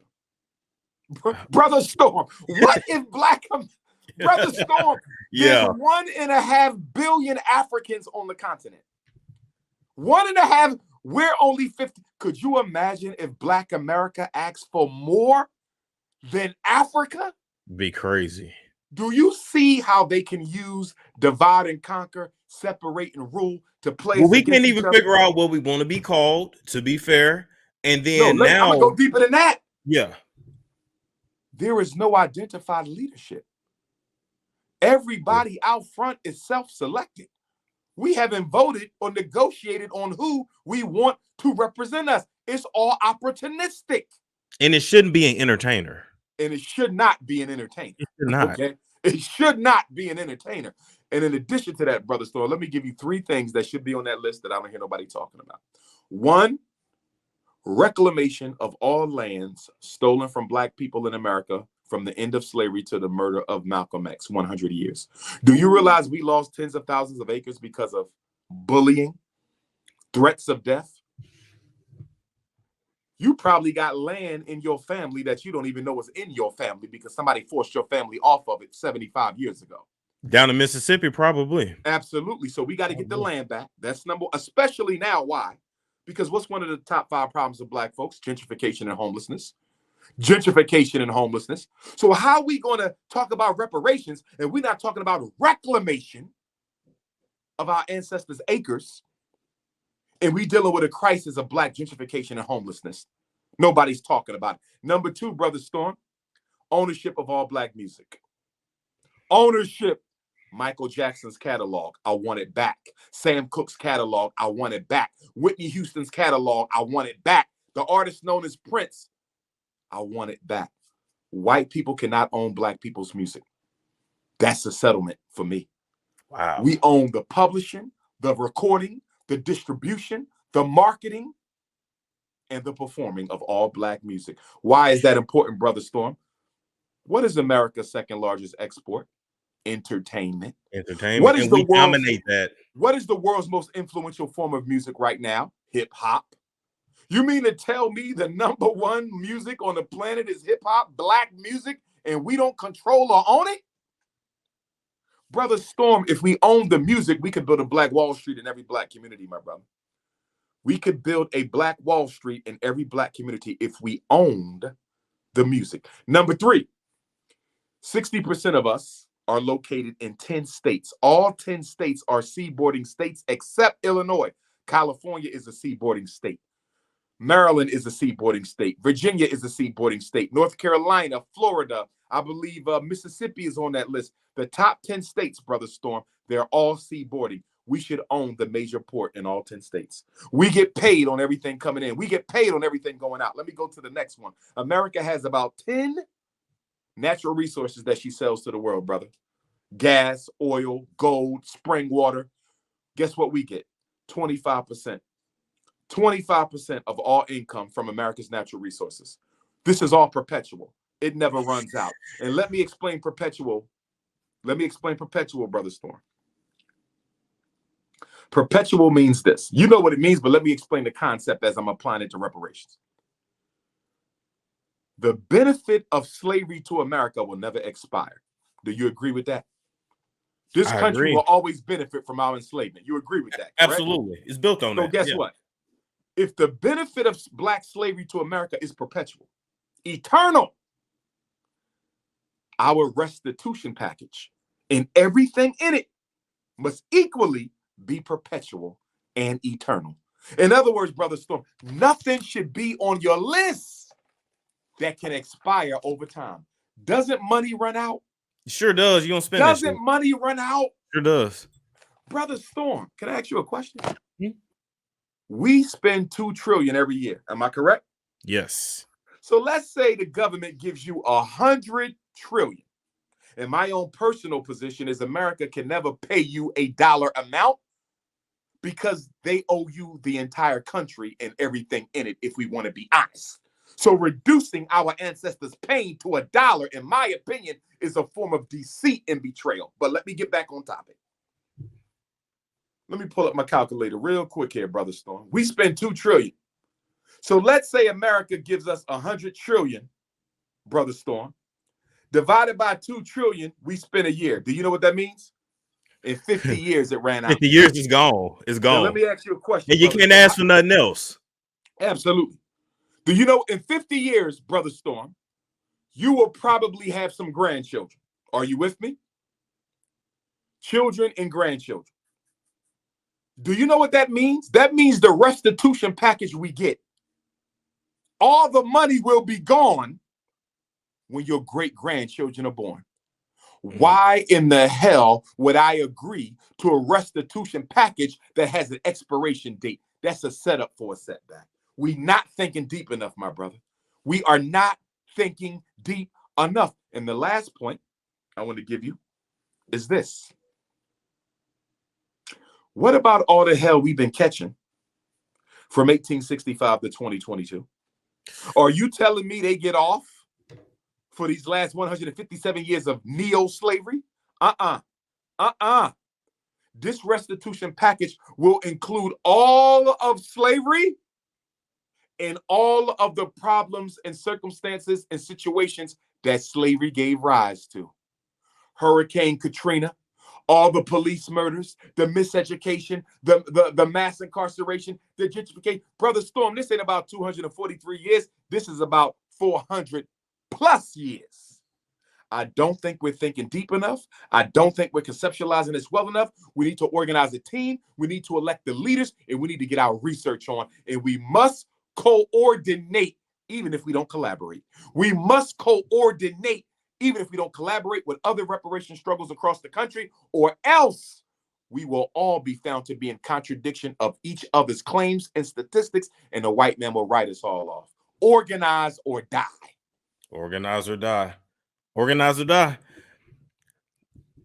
Brother Storm, what if Brother Storm, Yeah. there's 1.5 billion Africans on the continent. 1.5, we're only 50. Could you imagine if Black America asked for more than Africa? Be crazy. Do you see how they can use divide and conquer, separate and rule to play? Well, we can't even figure out what we want to be called, to be fair. And then I'm gonna go deeper than that. Yeah. There is no identified leadership. Everybody out front is self-selected. We haven't voted or negotiated on who we want to represent us. It's all opportunistic. And it shouldn't be an entertainer. And it should not be an entertainer. It should not. Okay? It should not be an entertainer. And in addition to that, Brother Storm, let me give you 3 things that should be on that list that I don't hear nobody talking about. 1, reclamation of all lands stolen from Black people in America from the end of slavery to the murder of Malcolm X, 100 years. Do you realize we lost tens of thousands of acres because of bullying, threats of death? You probably got land in your family that you don't even know is in your family because somebody forced your family off of it 75 years ago. Down in Mississippi, probably. Absolutely. So we got to get the land back. That's especially now. Why? Because what's one of the top 5 problems of Black folks? Gentrification and homelessness. Gentrification and homelessness. So how are we going to talk about reparations and we're not talking about reclamation of our ancestors' acres, and we dealing with a crisis of Black gentrification and homelessness? Nobody's talking about it. Number 2, Brother Storm, ownership of all Black music. Ownership. Michael Jackson's catalog, I want it back. Sam Cooke's catalog, I want it back. Whitney Houston's catalog, I want it back. The artist known as Prince, I want it back. White people cannot own Black people's music. That's a settlement for me. Wow. We own the publishing, the recording, the distribution, the marketing, and the performing of all Black music. Why is that important, Brother Storm? What is America's second largest export? Entertainment. Entertainment. And we dominate that. What is the world's most influential form of music right now? Hip hop. You mean to tell me the number 1 music on the planet is hip hop, Black music, and we don't control or own it? Brother Storm, if we own the music, we could build a Black Wall Street in every Black community, my brother. We could build a Black Wall Street in every Black community if we owned the music. Number 3, 60% of us are located in 10 states. All 10 states are seaboarding states except Illinois. California is a seaboarding state. Maryland is a seaboarding state. Virginia is a seaboarding state. North Carolina, Florida, I believe Mississippi is on that list. The top 10 states, Brother Storm, they're all seaboarding. We should own the major port in all 10 states. We get paid on everything coming in. We get paid on everything going out. Let me go to the next one. America has about 10 natural resources that she sells to the world, brother. Gas, oil, gold, spring water. Guess what we get? 25%. 25% of all income from America's natural resources. This is all perpetual. It never runs out. And let me explain perpetual. Brother Storm. Perpetual means this. You know what it means, but let me explain the concept as I'm applying it to reparations. The benefit of slavery to America will never expire. Do you agree with that? This country will always benefit from our enslavement. You agree with that? Correct? Absolutely. It's built on that. So guess what? If the benefit of Black slavery to America is perpetual, eternal, our restitution package and everything in it must equally be perpetual and eternal. In other words, Brother Storm, nothing should be on your list that can expire over time. Doesn't money run out? Sure does. You don't spend that shit. Doesn't money run out? Sure does. Brother Storm, can I ask you a question? Hmm? We spend $2 trillion every year. Am I correct? Yes. So let's say the government gives you $100 trillion. And my own personal position is America can never pay you a dollar amount because they owe you the entire country and everything in it, if we want to be honest. So reducing our ancestors' pain to a dollar, in my opinion, is a form of deceit and betrayal. But let me get back on topic. Let me pull up my calculator real quick here, Brother Storm. We spend $2 trillion. So let's say America gives us $100 trillion, Brother Storm. Divided by $2 trillion, we spend a year. Do you know what that means? In 50 years, it ran out. 50 years is gone. It's gone. Now, let me ask you a question. And you can't ask for nothing else. Absolutely. Do you know in 50 years, Brother Storm, you will probably have some grandchildren. Are you with me? Children and grandchildren. Do you know what that means? That means the restitution package we get. All the money will be gone when your great-grandchildren are born. Why in the hell would I agree to a restitution package that has an expiration date? That's a setup for a setback. We're not thinking deep enough, my brother. We are not thinking deep enough. And the last point I want to give you is this. What about all the hell we've been catching from 1865 to 2022? Are you telling me they get off for these last 157 years of neo-slavery? This restitution package will include all of slavery and all of the problems and circumstances and situations that slavery gave rise to. Hurricane Katrina, all the police murders, the miseducation, the mass incarceration, the gentrification. Brother Storm, this ain't about 243 years. This is about 400 plus years. I don't think we're thinking deep enough. I don't think we're conceptualizing this well enough. We need to organize a team. We need to elect the leaders, and we need to get our research on. And we must coordinate, even if we don't collaborate. We must coordinate, even if we don't collaborate with other reparation struggles across the country, or else we will all be found to be in contradiction of each other's claims and statistics, and the white man will write us all off. Organize or die. Organize or die. Organize or die.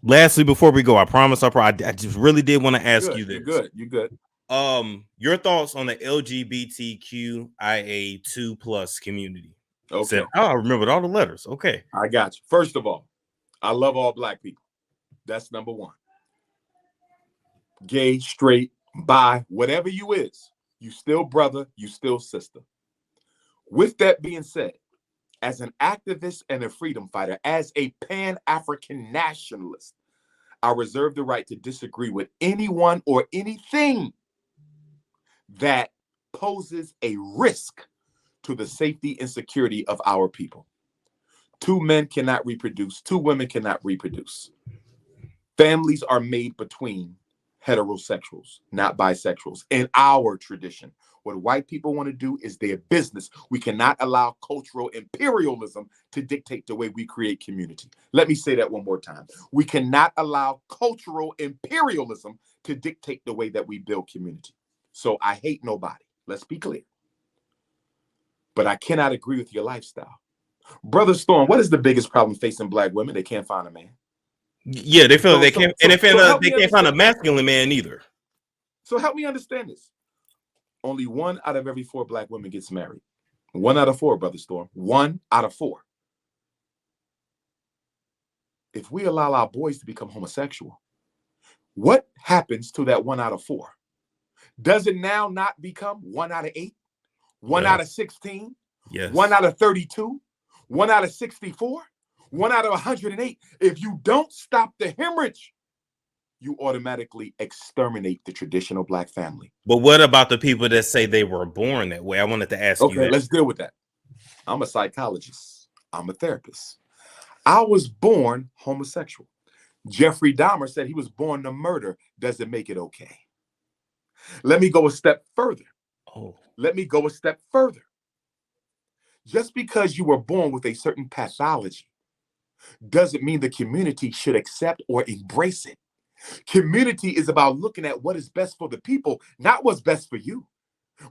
Lastly, before we go, I promise I just really did want to ask you this. You're good. Your thoughts on the LGBTQIA2+ community. Okay. I remembered all the letters. Okay. I got you. First of all, I love all black people. That's number one. Gay, straight, bi, whatever you is, you still brother, you still sister. With that being said, as an activist and a freedom fighter, as a Pan-African nationalist, I reserve the right to disagree with anyone or anything that poses a risk to the safety and security of our people. 2 men cannot reproduce. 2 women cannot reproduce. Families are made between heterosexuals, not bisexuals. In our tradition, what white people want to do is their business. We cannot allow cultural imperialism to dictate the way we create community. Let me say that one more time. We cannot allow cultural imperialism to dictate the way that we build community. So I hate nobody. Let's be clear. But I cannot agree with your lifestyle. Brother Storm, what is the biggest problem facing black women? They can't find a man. Yeah, they feel they can't, and they feel they can't find a masculine man either. So help me understand this. Only 1 out of every 4 black women gets married. 1 out of 4, Brother Storm. 1 out of 4. If we allow our boys to become homosexual, what happens to that 1 out of 4? Does it now not become 1 out of 8? 1 out of 16? Yes. 1 out of 32? 1 out of 64? 1 out of 108? If you don't stop the hemorrhage, you automatically exterminate the traditional black family. But what about the people that say they were born that way? I wanted to ask you that. Let's deal with that. I'm a psychologist. I'm a therapist. I was born homosexual. Jeffrey Dahmer said he was born to murder. Does it make it okay? Let me go a step further. Oh. Let me go a step further. Just because you were born with a certain pathology doesn't mean the community should accept or embrace it. Community is about looking at what is best for the people, not what's best for you.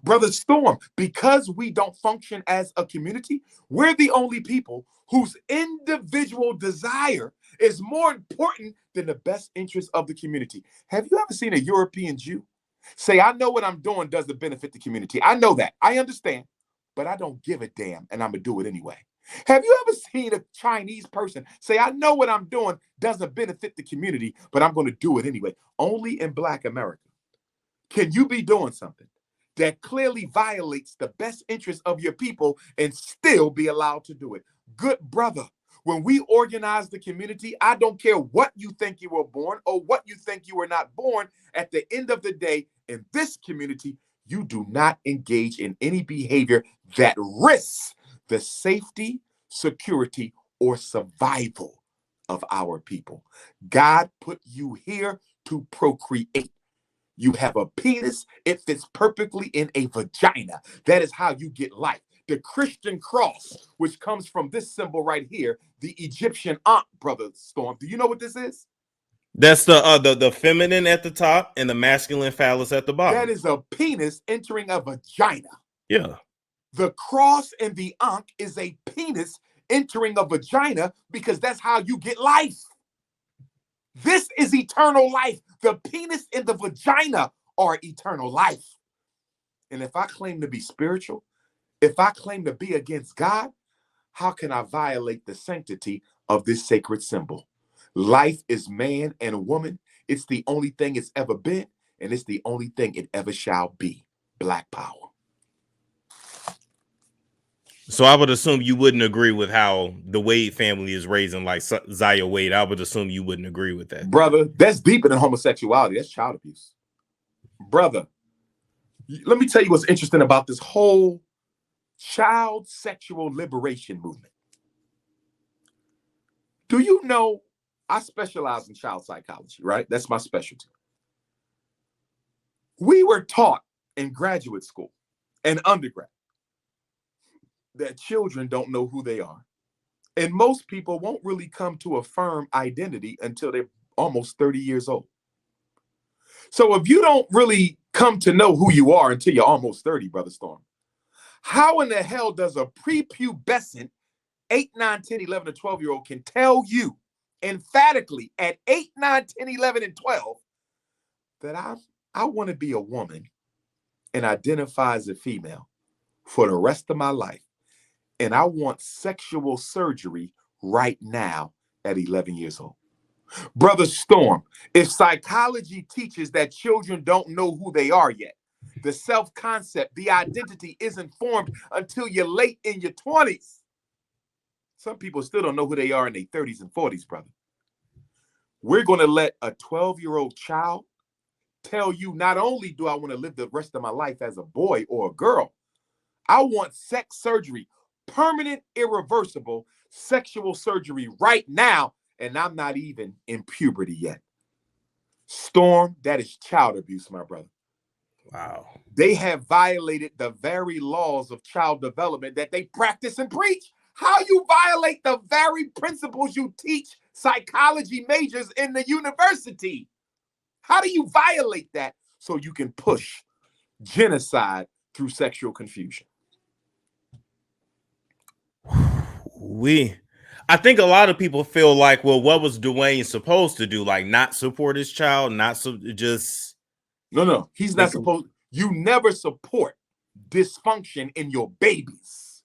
Brother Storm, because we don't function as a community, we're the only people whose individual desire is more important than the best interest of the community. Have you ever seen a European Jew say, I know what I'm doing doesn't benefit the community? I know that. I understand, but I don't give a damn, and I'm going to do it anyway. Have you ever seen a Chinese person say, I know what I'm doing doesn't benefit the community, but I'm going to do it anyway? Only in Black America can you be doing something that clearly violates the best interest of your people and still be allowed to do it. Good brother, when we organize the community, I don't care what you think you were born or what you think you were not born. At the end of the day, in this community, you do not engage in any behavior that risks the safety, security, or survival of our people. God put you here to procreate. You have a penis, it fits perfectly in a vagina. That is how you get life. The Christian cross, which comes from this symbol right here, the Egyptian Ankh, Brother Storm. Do you know what this is? That's the feminine at the top and the masculine phallus at the bottom. That is a penis entering a vagina. Yeah. The cross and the Ankh is a penis entering a vagina because that's how you get life. This is eternal life. The penis and the vagina are eternal life. And if I claim to be spiritual, if I claim to be against God, how can I violate the sanctity of this sacred symbol? Life is man and woman. It's the only thing it's ever been, and it's the only thing it ever shall be. Black power. So I would assume you wouldn't agree with how the Wade family is raising like Zaya Wade. I would assume you wouldn't agree with that. Brother, that's deeper than homosexuality. That's child abuse. Brother, let me tell you what's interesting about this whole child sexual liberation movement. Do you know I specialize in child psychology, right? That's my specialty. We were taught in graduate school and undergrad that children don't know who they are. And most people won't really come to a firm identity until they're almost 30 years old. So if you don't really come to know who you are until you're almost 30, Brother Storm, how in the hell does a prepubescent 8, 9, 10, 11, or 12-year-old can tell you emphatically at 8, 9, 10, 11, and 12 that I want to be a woman and identify as a female for the rest of my life, and I want sexual surgery right now at 11 years old? Brother Storm, if psychology teaches that children don't know who they are yet, the self-concept, the identity isn't formed until you're late in your 20s. Some people still don't know who they are in their 30s and 40s, brother. We're going to let a 12-year-old child tell you, not only do I want to live the rest of my life as a boy or a girl, I want sex surgery, permanent, irreversible sexual surgery right now, and I'm not even in puberty yet. Storm, that is child abuse, my brother. Wow. They have violated the very laws of child development that they practice and preach. How you violate the very principles you teach psychology majors in the university? How do you violate that so you can push genocide through sexual confusion? I think a lot of people feel like, well, what was Dwayne supposed to do? Like not support his child, just... No, he's not supposed. You never support dysfunction in your babies.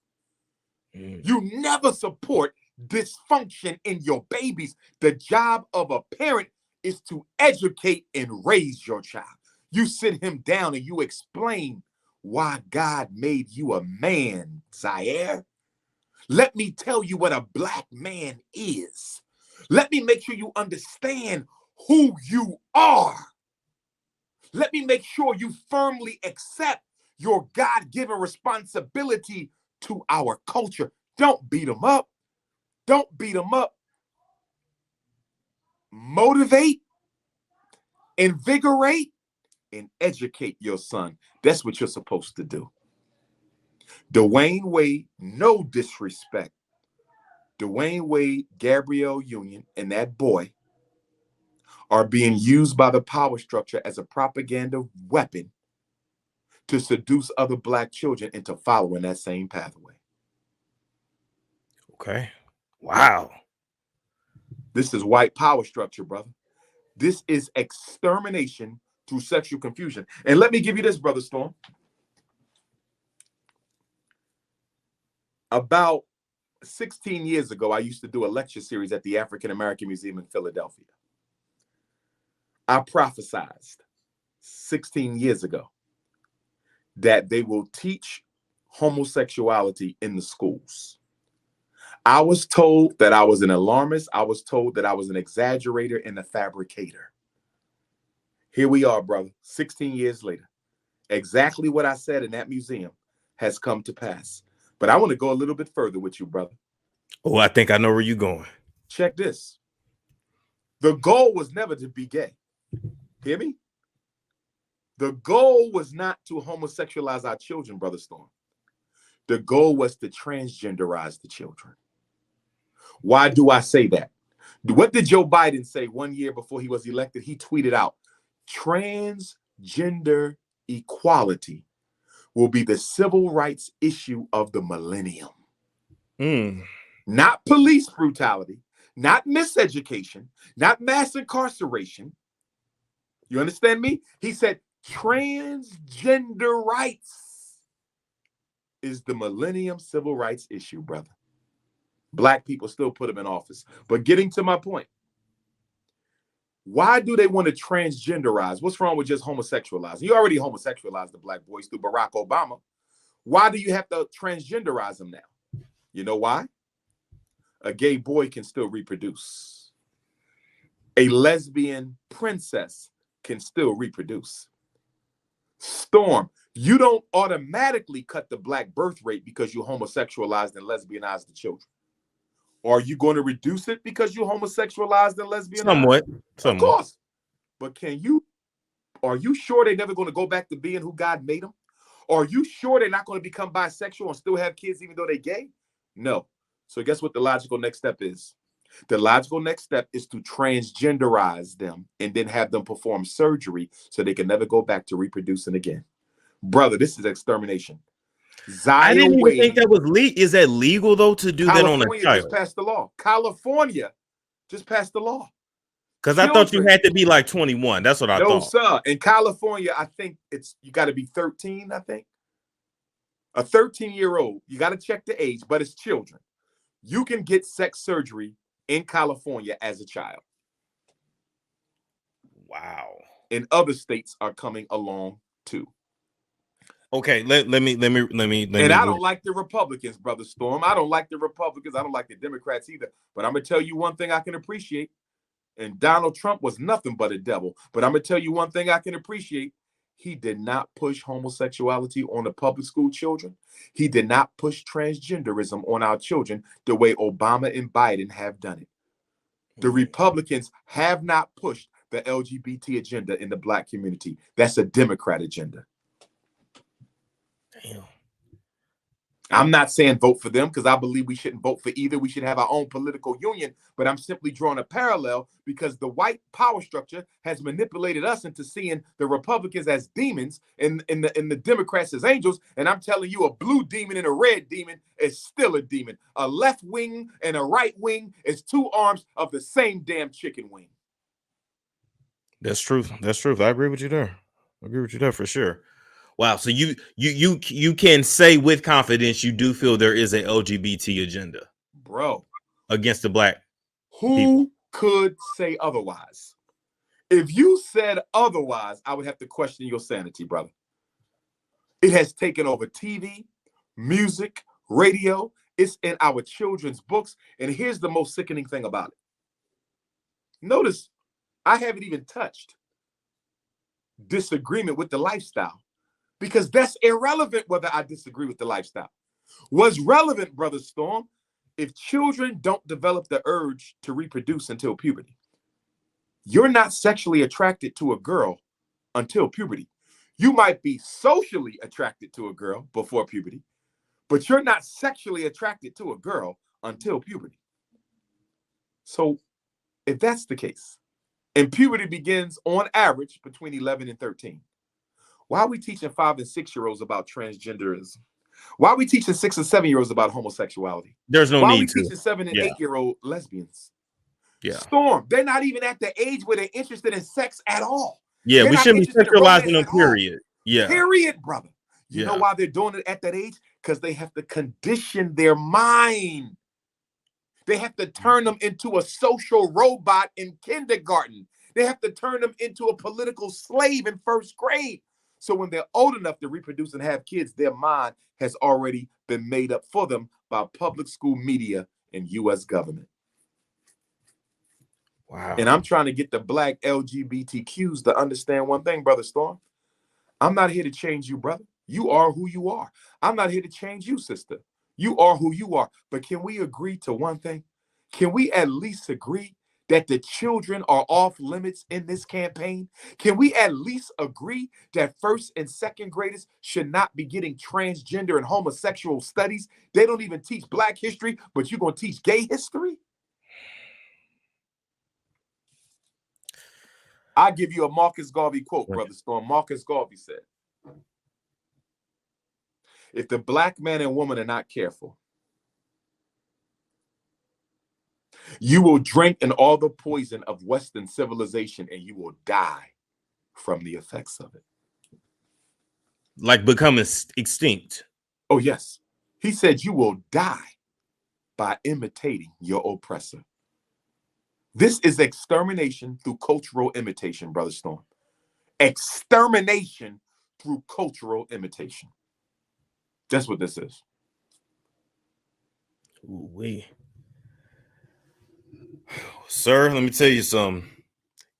You never support dysfunction in your babies. The job of a parent is to educate and raise your child. You sit him down and you explain why God made you a man, Zaire. Let me tell you what a black man is. Let me make sure you understand who you are. Let me make sure you firmly accept your God-given responsibility to our culture. Don't beat them up. Don't beat them up. Motivate, invigorate, and educate your son. That's what you're supposed to do. Dwayne Wade, no disrespect. Dwayne Wade, Gabrielle Union, and that boy are being used by the power structure as a propaganda weapon to seduce other Black children into following that same pathway. Okay. Wow. This is white power structure, brother. This is extermination through sexual confusion. And let me give you this, Brother Storm. About 16 years ago, I used to do a lecture series at the African American Museum in Philadelphia. I prophesied 16 years ago that they will teach homosexuality in the schools. I was told that I was an alarmist. I was told that I was an exaggerator and a fabricator. Here we are, brother, 16 years later. Exactly what I said in that museum has come to pass. But I want to go a little bit further with you, brother. Oh, I think I know where you're going. Check this. The goal was never to be gay. Hear me? The goal was not to homosexualize our children, Brother Storm. The goal was to transgenderize the children. Why do I say that? What did Joe Biden say 1 year before he was elected? He tweeted out, transgender equality will be the civil rights issue of the millennium. Not police brutality, not miseducation, not mass incarceration. You understand me? He said transgender rights is the millennium civil rights issue, brother. Black people still put him in office. But getting to my point, why do they want to transgenderize? What's wrong with just homosexualizing? You already homosexualized the Black boys through Barack Obama. Why do you have to transgenderize them now? You know why? A gay boy can still reproduce. A lesbian princess can still reproduce. Storm, you don't automatically cut the Black birth rate because you homosexualized and lesbianized the children. Or are you going to reduce it because you homosexualized and lesbianized? Somewhat. Of course. But are you sure they're never going to go back to being who God made them? Or are you sure they're not going to become bisexual and still have kids even though they're gay? No. So guess what the logical next step is? The logical next step is to transgenderize them and then have them perform surgery so they can never go back to reproducing again. Brother, this is extermination. I didn't even think that was legal. Is that legal though to do that on a child? Just passed the law. California just passed the law. Because I thought you had to be like 21. That's what I thought. No, sir. In California, I think you got to be 13, I think. A 13-year-old, you got to check the age, but it's children. You can get sex surgery in California as a child. Wow. And other states are coming along too. Okay, let me. And I don't like the Republicans, Brother Storm. I don't like the Republicans. I don't like the Democrats either. But I'm going to tell you one thing I can appreciate. And Donald Trump was nothing but a devil. But I'm going to tell you one thing I can appreciate. He did not push homosexuality on the public school children. He did not push transgenderism on our children the way Obama and Biden have done it. The Republicans have not pushed the LGBT agenda in the Black community. That's a Democrat agenda. Damn. I'm not saying vote for them because I believe we shouldn't vote for either. We should have our own political union, but I'm simply drawing a parallel because the white power structure has manipulated us into seeing the Republicans as demons and the Democrats as angels. And I'm telling you, a blue demon and a red demon is still a demon. A left wing and a right wing is two arms of the same damn chicken wing. That's true. That's true. I agree with you there. I agree with you there for sure. Wow. So you can say with confidence you do feel there is an LGBT agenda, bro, against the Black Who people. Could say otherwise? If you said otherwise, I would have to question your sanity, brother. It has taken over TV, music, radio. It's in our children's books. And here's the most sickening thing about it. Notice I haven't even touched disagreement with the lifestyle. Because that's irrelevant whether I disagree with the lifestyle. What's relevant, Brother Storm, if children don't develop the urge to reproduce until puberty, you're not sexually attracted to a girl until puberty. You might be socially attracted to a girl before puberty, but you're not sexually attracted to a girl until puberty. So if that's the case, and puberty begins on average between 11 and 13, why are we teaching 5 and 6-year-olds about transgenderism? Why are we teaching 6 and 7-year-olds about homosexuality? There's no Why need are we to. teaching 7 and 8-year-old lesbians? Yeah. Storm, they're not even at the age where they're interested in sex at all. Yeah, They're we not shouldn't be interested in sexualizing romance them, at all. period. Yeah. Period, brother. You Yeah. know why they're doing it at that age? Because they have to condition their mind. They have to turn them into a social robot in kindergarten. They have to turn them into a political slave in 1st grade. So when they're old enough to reproduce and have kids, their mind has already been made up for them by public school media and U.S. government. Wow. And I'm trying to get the black LGBTQs to understand one thing, Brother Storm. I'm not here to change you, brother. You are who you are. I'm not here to change you, sister. You are who you are. But can we agree to one thing? Can we at least agree that the children are off limits in this campaign? Can we at least agree that 1st and 2nd graders should not be getting transgender and homosexual studies? They don't even teach black history, but you're going to teach gay history? I'll give you a Marcus Garvey quote, Brother Storm. Marcus Garvey said, if the black man and woman are not careful, you will drink in all the poison of Western civilization and you will die from the effects of it. Like becoming extinct. Oh, yes. He said you will die by imitating your oppressor. This is extermination through cultural imitation, Brother Storm. Extermination through cultural imitation. That's what this is. Ooh-wee. Sir, let me tell you something.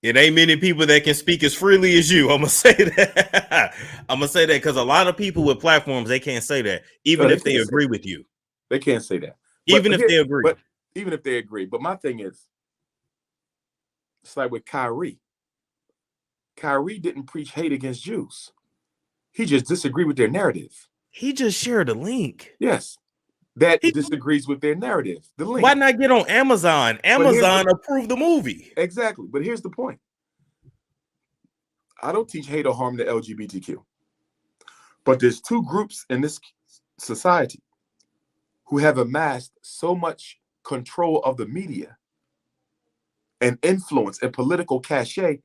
It ain't many people that can speak as freely as you. I'm gonna say that. I'm gonna say that because a lot of people with platforms, they can't say that, even if they agree with you. They can't say that. Even if they agree. But even if they agree. But my thing is, it's like with Kyrie. Kyrie didn't preach hate against Jews. He just disagreed with their narrative. He just shared a link. Yes. That disagrees with their narrative. The link. Why not get on Amazon? Amazon approved the movie. Exactly. But here's the point. I don't teach hate or harm to LGBTQ. But there's 2 groups in this society who have amassed so much control of the media and influence and political cachet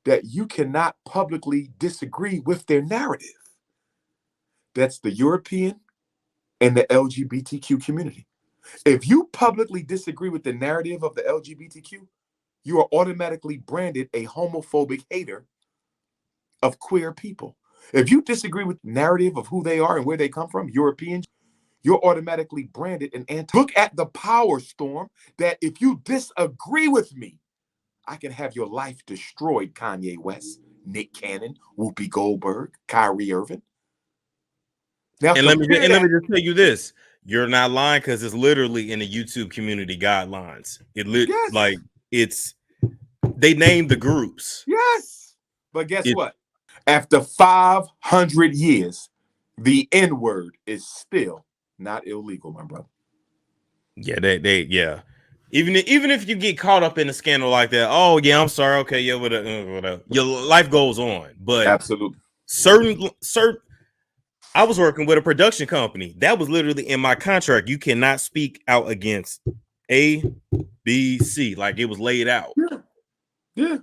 that you cannot publicly disagree with their narrative. That's the European and the LGBTQ community. If you publicly disagree with the narrative of the LGBTQ, you are automatically branded a homophobic hater of queer people. If you disagree with the narrative of who they are and where they come from, Europeans, you're automatically branded an anti. Look at the power, Storm, that if you disagree with me, I can have your life destroyed, Kanye West, Nick Cannon, Whoopi Goldberg, Kyrie Irving. Now, and let me just tell you this. You're not lying because it's literally in the YouTube community guidelines. They named the groups. Yes. But guess what? After 500 years, the N-word is still not illegal, my brother. Yeah, yeah. Even if you get caught up in a scandal like that, oh yeah, I'm sorry. Okay, yeah, whatever. Your life goes on. But absolutely certain I was working with a production company. That was literally in my contract. You cannot speak out against A, B, C. Like it was laid out. Yeah.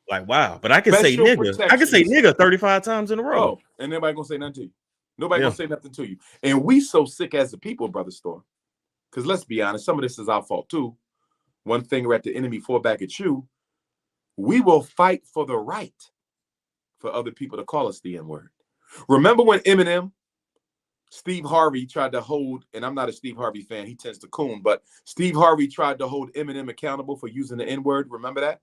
Like, wow. But I can say nigga. I can say nigga 35 times in a row. Oh, and nobody gonna say nothing to you. Nobody gonna say nothing to you. And we so sick as a people, Brother Storm. Because let's be honest, some of this is our fault too. One finger at the enemy, 4 back at you. We will fight for the right for other people to call us the N-word. Remember when Eminem, Steve Harvey tried to hold, and I'm not a Steve Harvey fan, he tends to coon, but Steve Harvey tried to hold Eminem accountable for using the N-word. Remember that?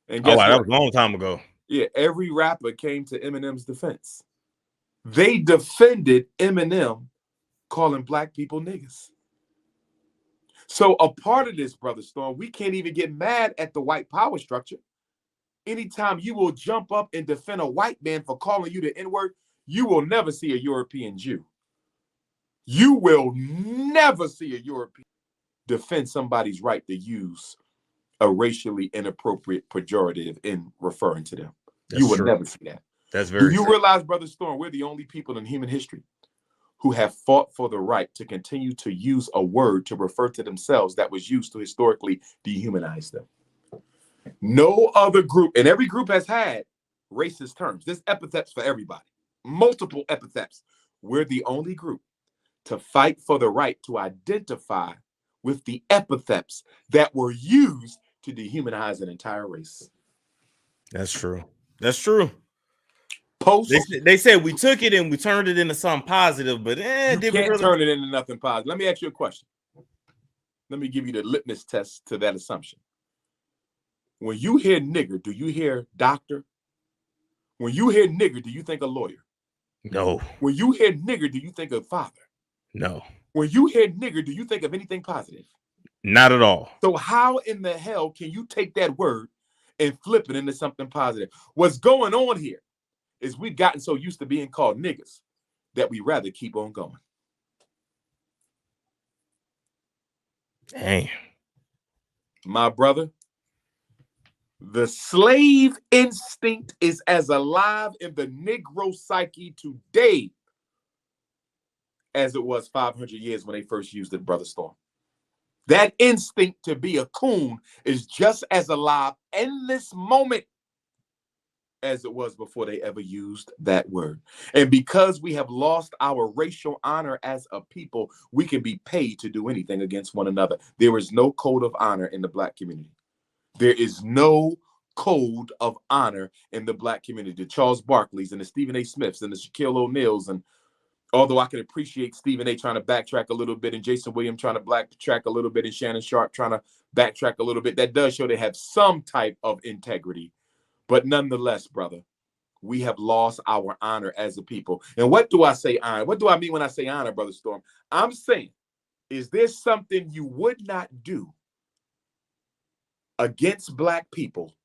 And guess what? That was a long time ago. Yeah, every rapper came to Eminem's defense. They defended Eminem calling black people niggas. So a part of this, Brother Storm, we can't even get mad at the white power structure anytime you will jump up and defend a white man for calling you the N-word, you will never see a European Jew. You will never see a European defend somebody's right to use a racially inappropriate pejorative in referring to them. You will never see that. That's very Do you true. realize, Brother Storm, we're the only people in human history who have fought for the right to continue to use a word to refer to themselves that was used to historically dehumanize them? No other group, and every group has had racist terms. There's epithets for everybody, multiple epithets. We're the only group to fight for the right to identify with the epithets that were used to dehumanize an entire race. That's true. That's true. Post, They said we took it and we turned it into something positive, but you did can't really turn it into nothing positive. Let me ask you a question. Let me give you the litmus test to that assumption. When you hear nigger, do you hear doctor? When you hear nigger, do you think a lawyer? No. When you hear nigger, do you think of father? No. When you hear nigger, do you think of anything positive? Not at all. So how in the hell can you take that word and flip it into something positive? What's going on here is we've gotten so used to being called niggas that we rather keep on going. Dang. My brother, the slave instinct is as alive in the Negro psyche today as it was 500 years when they first used it, Brother Storm. That instinct to be a coon is just as alive in this moment as it was before they ever used that word. And because we have lost our racial honor as a people, we can be paid to do anything against one another. There is no code of honor in the Black community. There is no code of honor in the Black community. The Charles Barkleys and the Stephen A. Smiths and the Shaquille O'Neals, and although I can appreciate Stephen A. trying to backtrack a little bit and Jason Williams trying to backtrack a little bit and Shannon Sharp trying to backtrack a little bit, that does show they have some type of integrity. But nonetheless, brother, we have lost our honor as a people. And what do I say honor? What do I mean when I say honor, Brother Storm? I'm saying, is there something you would not do against Black people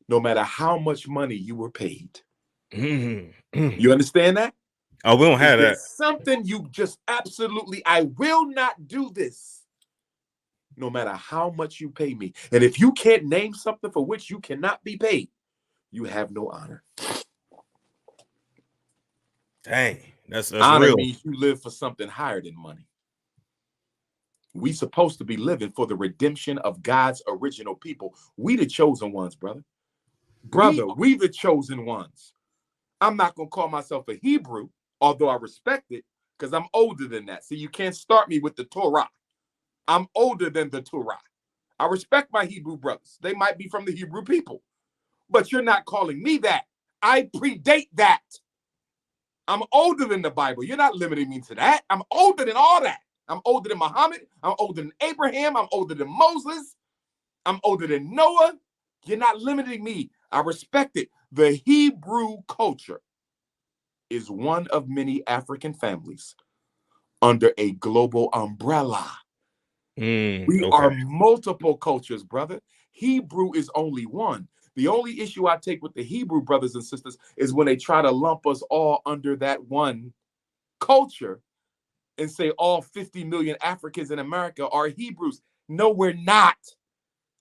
no matter how much money you were paid? You understand that? Oh, we don't have that. Something you just absolutely, I will not do this no matter how much you pay me. And if you can't name something for which you cannot be paid, you have no honor. Dang, that's honor real. Means you live for something higher than money. We supposed to be living for the redemption of God's original people. We the chosen ones, brother. We the chosen ones. I'm not going to call myself a Hebrew, although I respect it, because I'm older than that. See, you can't start me with the Torah. I'm older than the Torah. I respect my Hebrew brothers. They might be from the Hebrew people, but you're not calling me that. I predate that. I'm older than the Bible. You're not limiting me to that. I'm older than all that. I'm older than Muhammad. I'm older than Abraham. I'm older than Moses. I'm older than Noah. You're not limiting me. I respect it. The Hebrew culture is one of many African families under a global umbrella. We are multiple cultures, brother. Hebrew is only one. The only issue I take with the Hebrew brothers and sisters is when they try to lump us all under that one culture and say all 50 million Africans in America are Hebrews. No, we're not.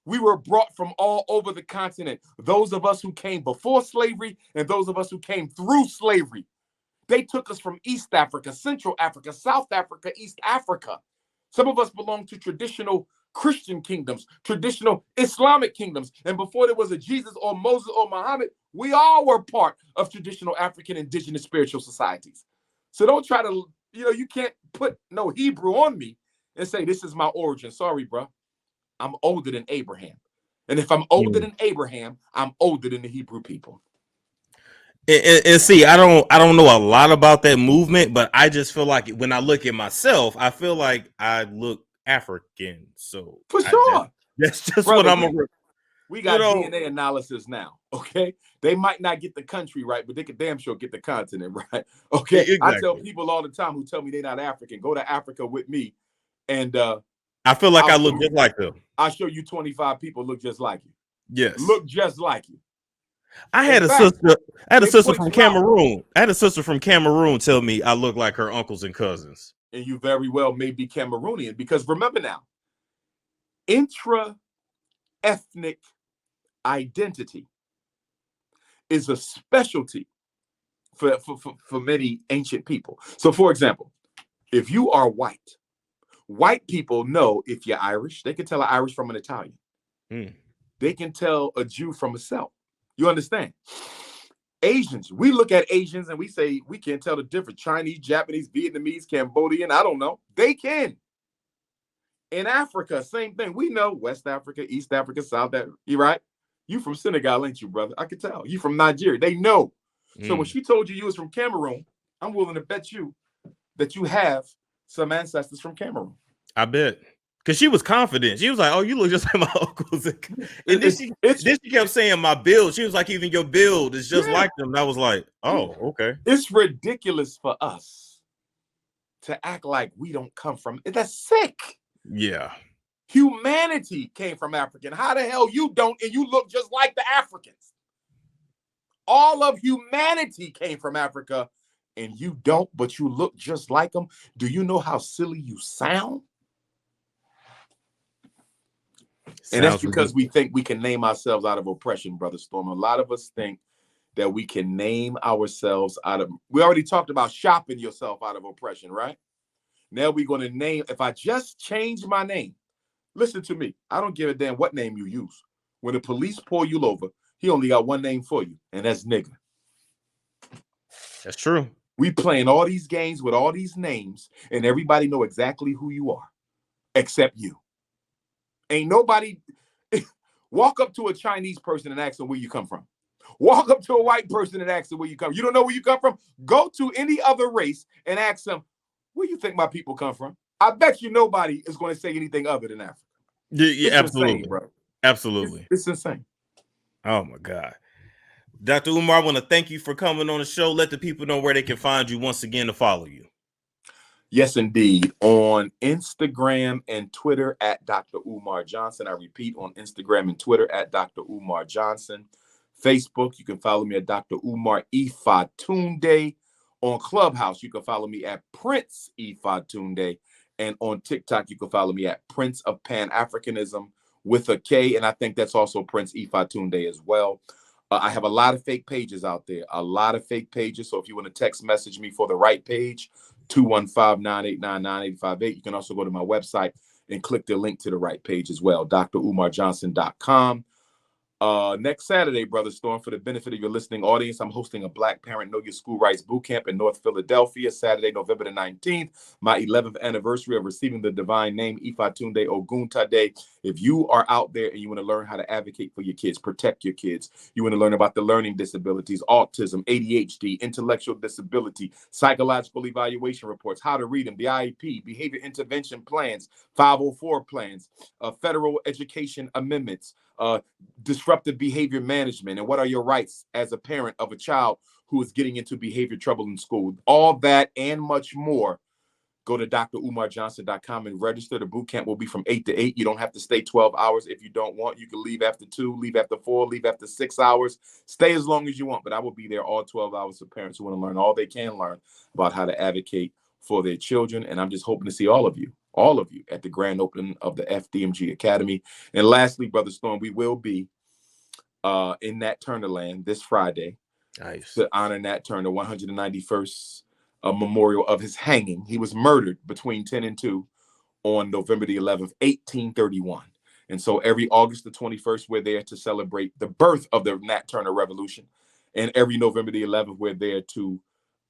We were brought from all over the continent. Those of us who came before slavery and those of us who came through slavery. They took us from East Africa, Central Africa, South Africa, East Africa. Some of us belong to traditional Christian kingdoms, traditional Islamic kingdoms. And before there was a Jesus or Moses or Muhammad, we all were part of traditional African indigenous spiritual societies. So don't try to, you can't put no Hebrew on me and say, this is my origin. Sorry, bro. I'm older than Abraham. And if I'm older than Abraham, I'm older than the Hebrew people. And see, I don't know a lot about that movement, but I just feel like when I look at myself, I feel like I look African. So for sure, that's just brother, what I'm. We got DNA analysis now. Okay, they might not get the country right, but they could damn sure get the continent right. Okay, yeah, exactly. I tell people all the time who tell me they're not African, go to Africa with me, and I feel like I look just like them. I'll show you 25 people look just like you. Yes. look just like you. I had In a fact, sister. I had a they sister point from you out. Cameroon. I had a sister from Cameroon tell me I look like her uncles and cousins. And you very well may be Cameroonian, because remember now, intra-ethnic identity is a specialty for many ancient people. So, for example, if you are white people know if you're Irish. They can tell an Irish from an Italian. They can tell a Jew from a Celt. You understand? Asians, we look at Asians and we say we can't tell the difference. Chinese, Japanese, Vietnamese, Cambodian, I don't know. They can. In Africa, same thing. We know West Africa, East Africa, South Africa. You right? You from Senegal, ain't you, brother? I can tell. You from Nigeria. They know. So when she told you was from Cameroon, I'm willing to bet you that you have some ancestors from Cameroon. I bet. Because she was confident. She was like, oh, you look just like my uncles. And then she kept saying my build. She was like, even your build is just like them. And I was like, oh, okay. It's ridiculous for us to act like we don't come from. That's sick. Yeah. Humanity came from African. How the hell you don't and you look just like the Africans? All of humanity came from Africa and you don't, but you look just like them. Do you know how silly you sound? And that's because we think we can name ourselves out of oppression, Brother Storm. A lot of us think that we can name ourselves out of, we already talked about shopping yourself out of oppression, right? Now we're going to name, if I just change my name, listen to me. I don't give a damn what name you use. When the police pull you over, he only got one name for you, and that's nigga. That's true. We playing all these games with all these names, and everybody know exactly who you are, except you. Ain't nobody walk up to a Chinese person and ask them where you come from. Walk up to a white person and ask them where you come. You don't know where you come from? Go to any other race and ask them, where you think my people come from? I bet you nobody is going to say anything other than Africa. Yeah, absolutely, insane, bro. Absolutely. It's insane. Oh my God. Dr. Umar, I want to thank you for coming on the show. Let the people know where they can find you once again to follow you. Yes, indeed. On Instagram and Twitter at Dr. Umar Johnson. I repeat, on Instagram and Twitter at Dr. Umar Johnson. Facebook, you can follow me at Dr. Umar Efatunde. On Clubhouse, you can follow me at Prince Efatunde. And on TikTok, you can follow me at Prince of Pan-Africanism with a K. And I think that's also Prince Efatunde as well. I have a lot of fake pages out there, a lot of fake pages. So if you want to text message me for the right page, 215-989-9858. You can also go to my website and click the link to the right page as well, drumarjohnson.com. Next Saturday, Brother Storm, for the benefit of your listening audience, I'm hosting a Black Parent Know Your School Rights Boot Camp in North Philadelphia, Saturday, November the 19th, my 11th anniversary of receiving the divine name, Efatunde Oguntade. If you are out there and you want to learn how to advocate for your kids, protect your kids, you want to learn about the learning disabilities, autism, ADHD, intellectual disability, psychological evaluation reports, how to read them, the IEP, behavior intervention plans, 504 plans, federal education amendments, disruptive behavior management, and what are your rights as a parent of a child who is getting into behavior trouble in school, all that and much more, go to drumarjohnson.com and register. The boot camp will be from 8 to 8. You don't have to stay 12 hours if you don't want. You can leave after 2, leave after 4, leave after 6 hours. Stay as long as you want, but I will be there all 12 hours for parents who want to learn all they can learn about how to advocate for their children. And I'm just hoping to see all of you at the grand opening of the FDMG Academy. And lastly, Brother Storm, we will be in Nat Turner land this Friday. Nice. To honor Nat Turner, 191st memorial of his hanging. He was murdered between 10 and 2 on November the 11th, 1831. And so every August the 21st, we're there to celebrate the birth of the Nat Turner Revolution. And every November the 11th, we're there to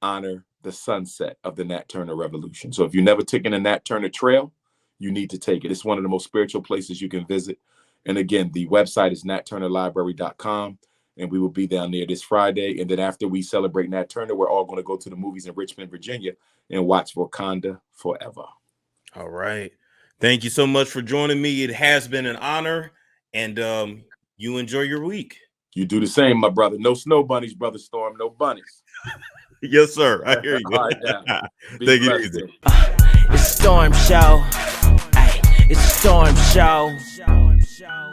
honor the sunset of the Nat Turner Revolution. So if you've never taken a Nat Turner trail, you need to take it. It's one of the most spiritual places you can visit. And again, the website is natturnerlibrary.com. And we will be down there this Friday. And then after we celebrate Nat Turner, we're all going to go to the movies in Richmond, Virginia, and watch Wakanda Forever. All right. Thank you so much for joining me. It has been an honor. And you enjoy your week. You do the same, my brother. No snow bunnies, Brother Storm. No bunnies. Yes, sir. I hear you. All right, Take it easy. It's Storm Show. Ay, it's Storm Show.